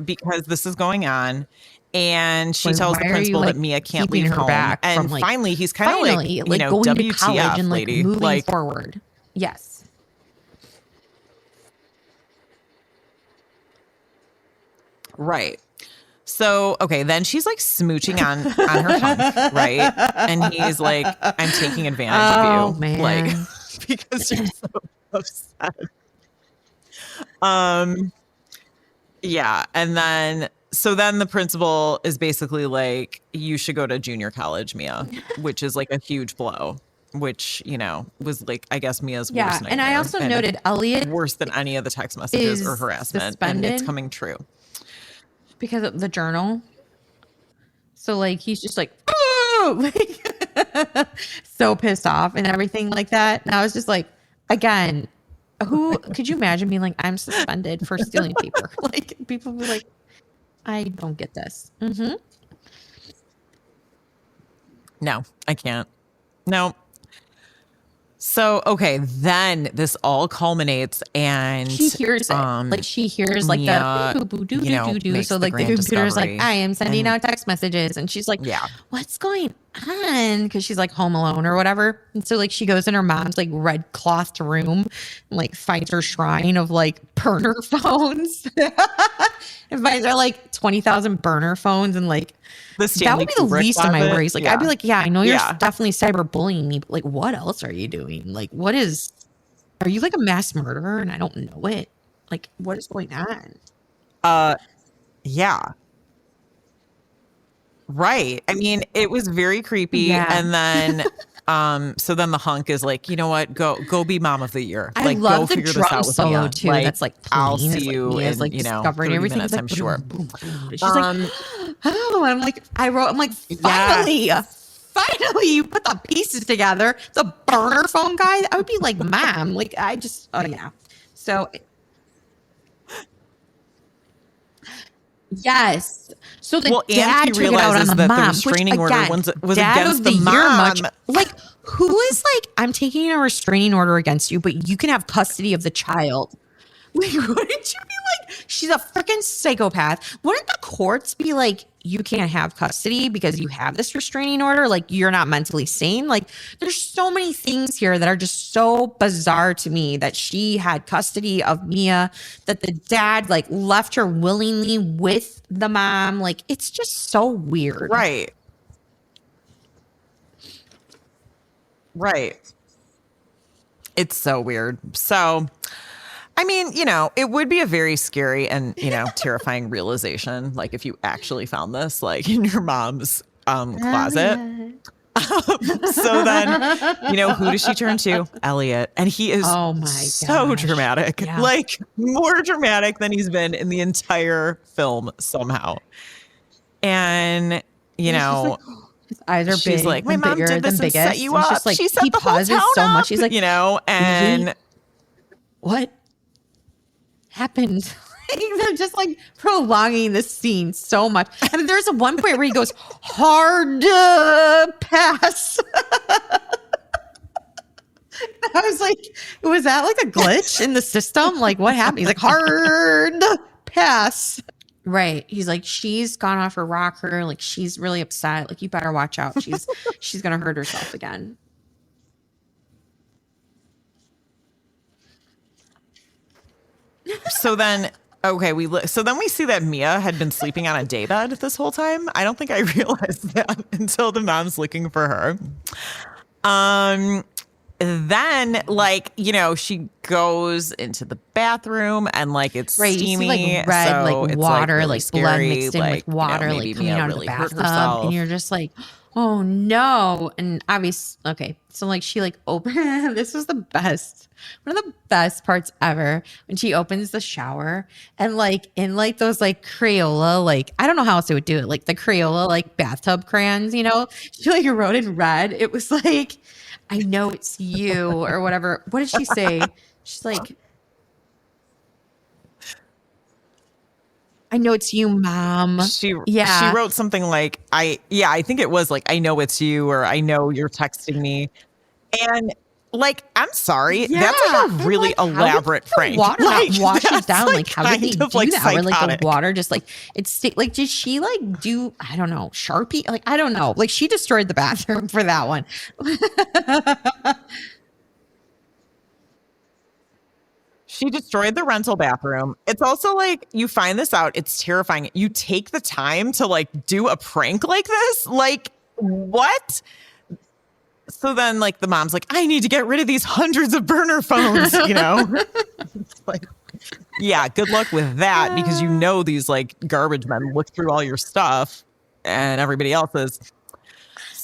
because this is going on. And she tells the principal that Mia can't leave her home. And from, like, finally, he's kind of like, you know, going WTF, to college and like lady. moving like, forward. Yes. Right. So, okay, then she's like smooching on her hunk, right? And he's like, I'm taking advantage of you. Man. Like, because you're so upset. Yeah. And then, so then the principal is basically like, you should go to junior college, Mia, which is like a huge blow, which, you know, was like, I guess Mia's worst nightmare. And I also noted Elliot worse than any of the text messages or harassment. And it's coming true. Because of the journal. So like, he's just like, oh, like so pissed off and everything like that. And I was just like, again, who could you imagine being like, I'm suspended for stealing paper? Like people be like, I don't get this. Mm-hmm. No, I can't. No. So, okay, then this all culminates and she hears it. Like she hears like Mia, the boo boo doo doo doo. So like the computer's like, I am sending out text messages. And she's like, what's going on? Because she's like home alone or whatever. And so like she goes in her mom's like red clothed room and like finds her shrine of like burner phones. And finds her like 20,000 burner phones and like that would be the least of my worries. Like I'd be like, I know you're definitely cyberbullying me, but like what else are you doing? Like are you like a mass murderer and I don't know it? Like what is going on? Yeah. Right. I mean, it was very creepy. And then So then the hunk is like, you know what? Go be mom of the year. I Like, love go the figure this drum out with solo Mia. too. Like, That's like I'll playing. see It's like you Mia's in, like you know, discovering 30 everything. minutes, It's like I'm boom, sure. boom, boom. She's like, oh, I'm like, I'm like, Yeah. finally, you put the pieces together. The burner phone guy. I would be like, ma'am, like I just, oh yeah. So yes. So the Well, and dad he took it out on realizes the that the mom, which restraining order again, was dad against of the the year much mom. like who is like, I'm taking a restraining order against you, but you can have custody of the child. Like, wouldn't you be like, she's a freaking psychopath? Wouldn't the courts be like, you can't have custody because you have this restraining order? Like, you're not mentally sane? Like, there's so many things here that are just so bizarre to me that she had custody of Mia, that the dad like left her willingly with the mom. Like, it's just so weird. Right. Right. It's so weird. So, I mean, you know, it would be a very scary and, you know, terrifying realization. Like if you actually found this like in your mom's closet. So then, you know, who does she turn to? Elliot. And he is so dramatic, like more dramatic than he's been in the entire film somehow. And, you know, his eyes are she's big, like, my mom did this and set you up. Just like, she set he the whole pauses town so up, much. He's like, you know, and really? What happened? They're just like prolonging this scene so much. I mean, there's a one point where he goes, hard pass. I was like, was that like a glitch in the system? Like what happened? He's like, hard pass. Right. He's like, she's gone off her rocker. Like she's really upset. Like you better watch out. She's going to hurt herself again. So then, okay, so then we see that Mia had been sleeping on a daybed this whole time. I don't think I realized that until the mom's looking for her. Then like, you know, she goes into the bathroom and like it's steamy, you see, like red, so like it's water, really like scary, blood mixed in like, with water, you know, like coming Mia out really of the hurt bathtub, herself. and you're just like, oh no. And obviously, okay, so like she like open. This was the best, one of the best parts ever when she opens the shower and like in like those like Crayola, like I don't know how else they would do it, like the Crayola like bathtub crayons, you know, she like wrote in red. It was like, I know it's you or whatever. What did she say? She's like, I know it's you, mom. She wrote something like, I think it was like, I know it's you, or I know you're texting me. And like, I'm sorry, that's like a really elaborate prank. Water like, not wash it down. Like, how did they do like that? Where like the water just like like, did she like do, I don't know, Sharpie? Like, I don't know. Like she destroyed the bathroom for that one. She destroyed the rental bathroom. It's also like, you find this out, it's terrifying. You take the time to like do a prank like this? Like, what? So then like the mom's like, I need to get rid of these hundreds of burner phones, you know? It's like, yeah, good luck with that, because you know these like garbage men look through all your stuff and everybody else's.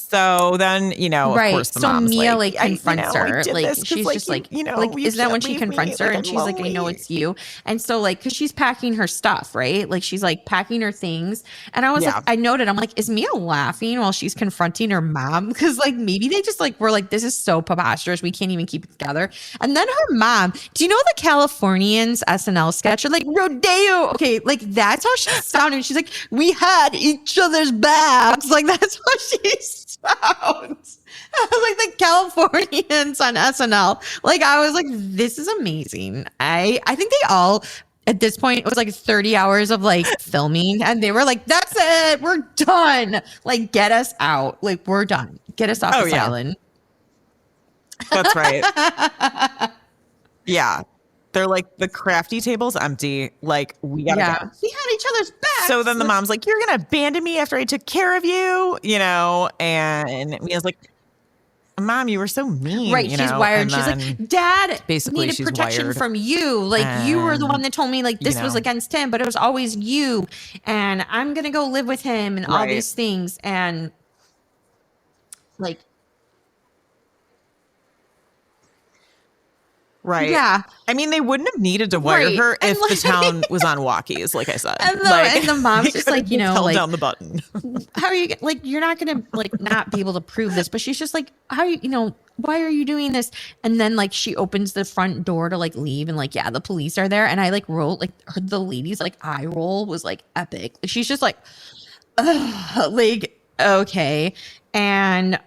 So then, you know, of course, the mom's Mia like confronts her. Like she's like, just like, you know, like, isn't that when she confronts her like, and she's like, I know it's you. And so like, cause she's packing her stuff, right? Like she's like packing her things. And I was like, I noted, I'm like, is Mia laughing while she's confronting her mom? Cause like maybe they just like were like, this is so preposterous. We can't even keep it together. And then her mom, do you know the Californians SNL sketch? Or like rodeo. Okay. Like that's how she sounded. She's like, we had each other's backs. Like that's how she sounds. Like the Californians on SNL. Like I was like, this is amazing. I think they all at this point, it was like 30 hours of like filming and they were like, that's it, we're done. Like get us out. Like we're done. Get us off this island. That's right. Yeah. They're like, the crafty table's empty. Like, we gotta go. We had each other's backs. So then the mom's like, you're gonna abandon me after I took care of you, you know? And Mia's like, Mom, you were so mean. Right. You she's know? wired. And she's like, Dad basically needed protection from you. Like you were the one that told me like this was against him, but it was always you. And I'm gonna go live with him and all these things. And like, Right. Yeah. I mean, they wouldn't have needed to wire Right. her And if the town was on walkies, like I said. And the mom's just like, you know, held like, down the button. how are you like, you're not gonna like not be able to prove this, but she's just like, how you know, why are you doing this? And then like she opens the front door to like leave, and like, yeah, the police are there, and I like rolled like the lady's like eye roll was like epic. She's just like, ugh, like, okay. And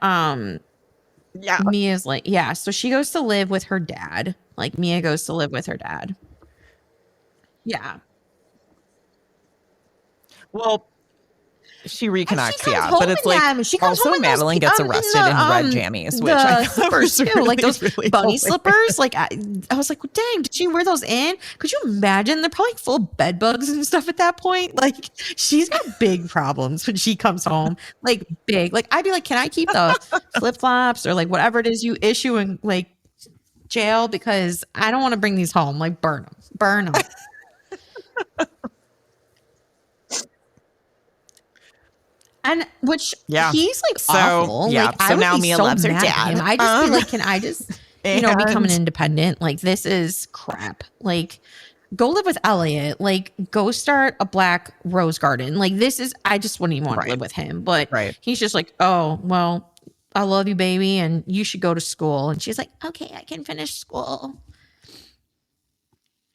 Yeah. Mia's like, yeah, so she goes to live with her dad. Like Mia goes to live with her dad. Yeah. Well, she And reconnects, she comes yeah. home But it's in like them. She comes also home in Madeline those, gets arrested in red jammies, which I the thought slippers was too, really, like those really bunny hilarious. slippers. Like I was like, well, dang, did she wear those in? Could you imagine? They're probably full of bed bugs and stuff at that point. Like she's got big problems when she comes home, like big. Like I'd be like, can I keep the flip flops or like whatever it is you issue in like jail, because I don't want to bring these home. Like burn them. And which Yeah. he's like So, awful. yeah. Like So I would now be Mia so loves her mad at dad. him. I just be like, can I just, you know, become an And- independent? Like this is crap. Like go live with Elliot. Like go start a black rose garden. Like this is, I just wouldn't even want to Right. live with him. But Right. he's just like, oh, well, I love you, baby, and you should go to school. And she's like, okay, I can finish school.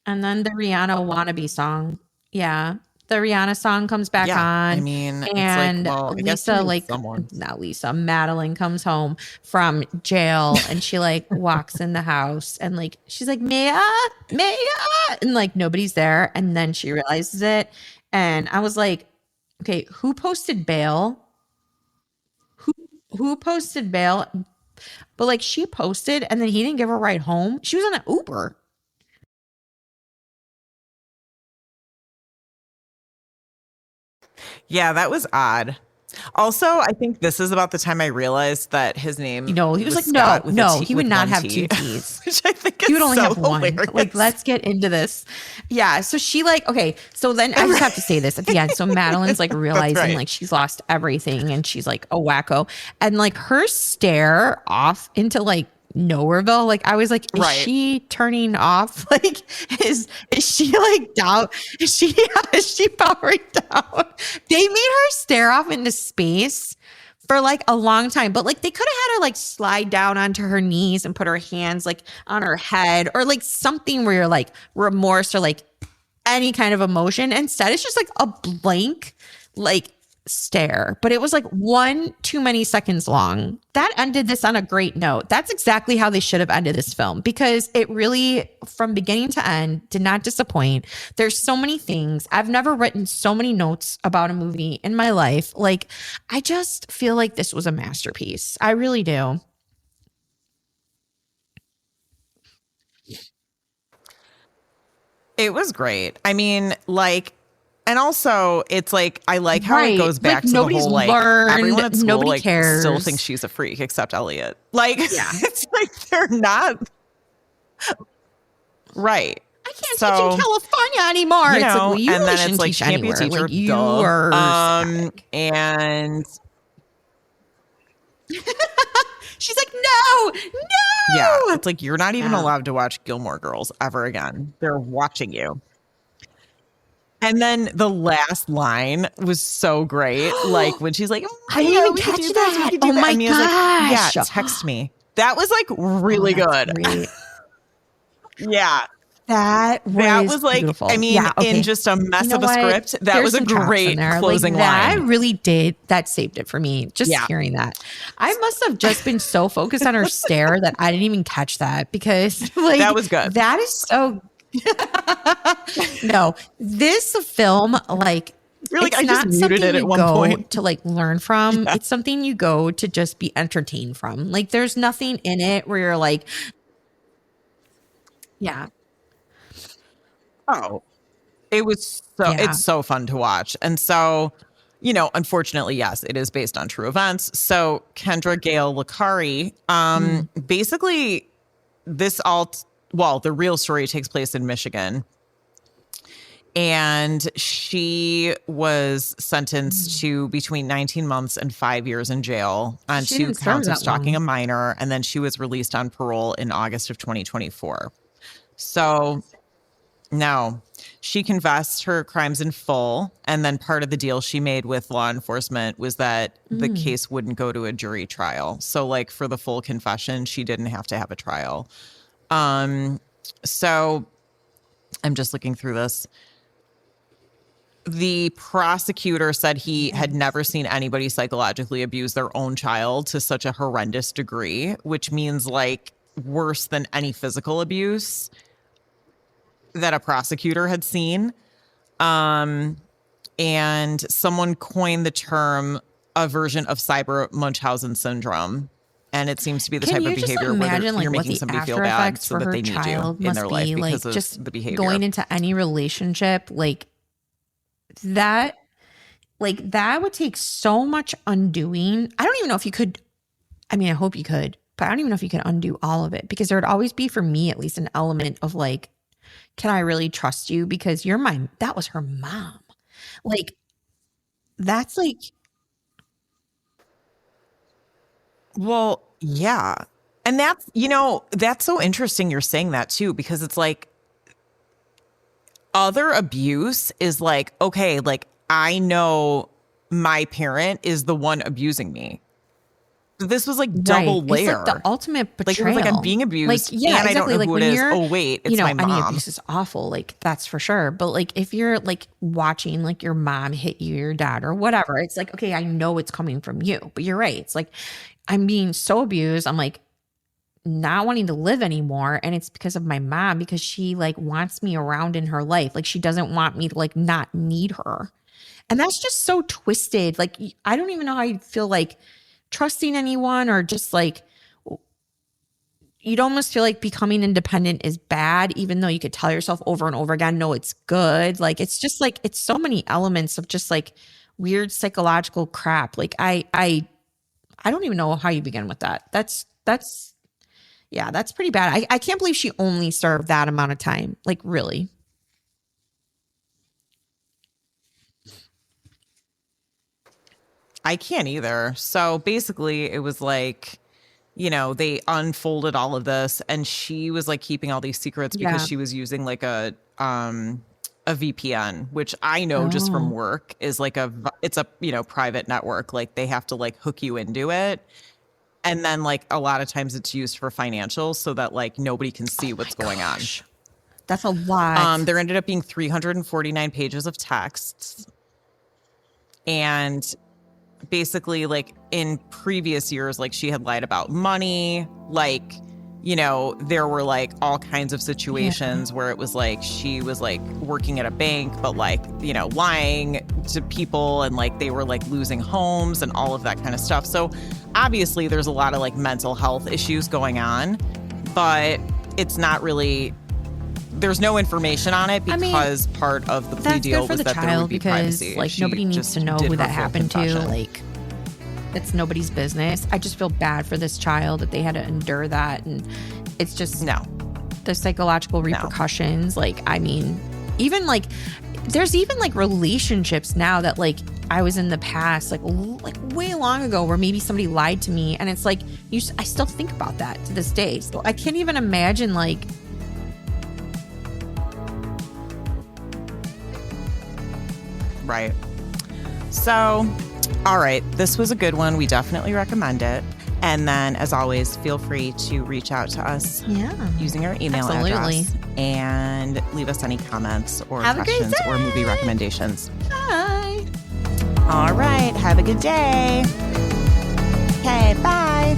And then the Rihanna wannabe song. Yeah. The Rihanna song comes back Yeah, on. I mean, it's like, And well, I guess Lisa, you need like, someone. not Lisa, Madeline comes home from jail, and she like walks in the house, and like she's like, Mia, and like nobody's there. And then she realizes it. And I was like, okay, who posted bail? Who posted bail? But like she posted, and then he didn't give her a ride home. She was on an Uber. Yeah, that was odd. Also, I think this is about the time I realized that his name, You know, he was like, Scott with a no, T- he would with not one have T, 2 T's. which I think is He would only so have one. hilarious. Like, let's get into this. Yeah. So she like, okay. So then I just have to say this at the end. So Madeline's like realizing right. like she's lost everything, and she's like a wacko. And like her stare off into like Nowhereville, like I was like, is Right. she turning off? Like, is she like down? Is she powering down? They made her stare off into space for like a long time, but like they could have had her like slide down onto her knees and put her hands like on her head, or like something where you're like remorse or like any kind of emotion. Instead, it's just like a blank like stare, but it was like one too many seconds long. That ended this on a great note. That's exactly how they should have ended this film, because it really, from beginning to end, did not disappoint. There's so many things. I've never written so many notes about a movie in my life. Like, I just feel like this was a masterpiece. I really do. It was great. I mean, like, and also it's like I like how Right. it goes back Like, to the nobody's whole like learned, everyone at school nobody like still cares. thinks she's a freak except Elliot. Like, Yeah. it's like they're not right. I can't So, teach in California anymore. You It's like, know, well, you and really then shouldn't it's like teach she can't be a anywhere. teacher. Like, you duh. are static. And She's like, no. yeah, it's like you're not even Yeah. allowed to watch Gilmore Girls ever again. They're watching you. And then the last line was so great. Like when she's like, oh, I didn't yeah, even we could catch do this, we that. could do Oh that. my And Mia's like, yeah, gosh. text me. That was like really That's good. great. Yeah. That Was like, beautiful. I mean, Yeah, okay. in just a mess You know of a what? script, that There's was a some chops in great there. closing like, that line. really did. That saved it for me. Just Yeah. hearing that. I must have just been so focused on her stare that I didn't even catch that, because like That was good. That is so. No, this film, like, You're like, it's I just not muted something it at you one go point. to like learn from. Yeah. It's something you go to just be entertained from. Like, there's nothing in it where you're like, yeah, Oh, it was so Yeah. it's so fun to watch. And so, you know, unfortunately, yes, it is based on true events. So Kendra Gale Licari, basically this the real story takes place in Michigan. And she was sentenced to between 19 months and 5 years in jail on She 2 didn't serve counts of that stalking long. a minor. And then she was released on parole in August of 2024. So, no, she confessed her crimes in full. And then part of the deal she made with law enforcement was that the case wouldn't go to a jury trial. So, like, for the full confession, she didn't have to have a trial. So I'm just looking through this. The prosecutor said he had never seen anybody psychologically abuse their own child to such a horrendous degree, which means like worse than any physical abuse that a prosecutor had seen. And someone coined the term a version of cyber Munchausen syndrome. And it seems to be the type of behavior where you're making somebody feel bad so that they need you in their life because of the behavior. Going into any relationship, like that would take so much undoing. I don't even know if you could. I mean, I hope you could, but I don't even know if you could undo all of it, because there would always be, for me at least, an element of like, can I really trust you? Because that was her mom. Like, that's like, well, yeah. And that's, that's so interesting you're saying that too, because it's like other abuse is like, okay, like I know my parent is the one abusing me. This was like double layer. It's like the ultimate betrayal. Like it was like I'm being abused, like, yeah, and exactly. I don't know who it is. Oh wait, it's my mom. Any abuse is awful. Like that's for sure. But like if you're like watching like your mom hit you, your dad, or whatever, it's like, okay, I know it's coming from you. But you're right. It's like I'm being so abused. I'm like not wanting to live anymore, and it's because of my mom, because she like wants me around in her life. Like she doesn't want me to like not need her. And that's just so twisted. Like I don't even know how you feel like trusting anyone, or just like you'd almost feel like becoming independent is bad, even though you could tell yourself over and over again, no, it's good. Like it's just like it's so many elements of just like weird psychological crap. Like I don't even know how you begin with that. That's yeah, that's pretty bad. I can't believe she only served that amount of time. Like really. I can't either. So basically it was like, they unfolded all of this, and she was like keeping all these secrets because she was using like a VPN, which I know just from work is like it's a, private network. Like they have to like hook you into it. And then like a lot of times it's used for financials so that like nobody can see what's going on. That's a lot. There ended up being 349 pages of texts. And basically like in previous years, like she had lied about money, like, there were like all kinds of situations where it was like she was like working at a bank, but like, lying to people, and like they were like losing homes and all of that kind of stuff. So obviously there's a lot of like mental health issues going on, but it's not really, there's no information on it because part of the plea deal was that there would be privacy. Like nobody needs to know who that happened to. Like it's nobody's business. I just feel bad for this child that they had to endure that, and it's just the psychological repercussions. Like I mean, even like there's even like relationships now that like I was in the past, like way long ago, where maybe somebody lied to me, and it's like I still think about that to this day. So I can't even imagine like. Right. So, all right. This was a good one. We definitely recommend it. And then, as always, feel free to reach out to us using our email address and leave us any comments or questions or movie recommendations. Bye. All right. Have a good day. Okay. Bye.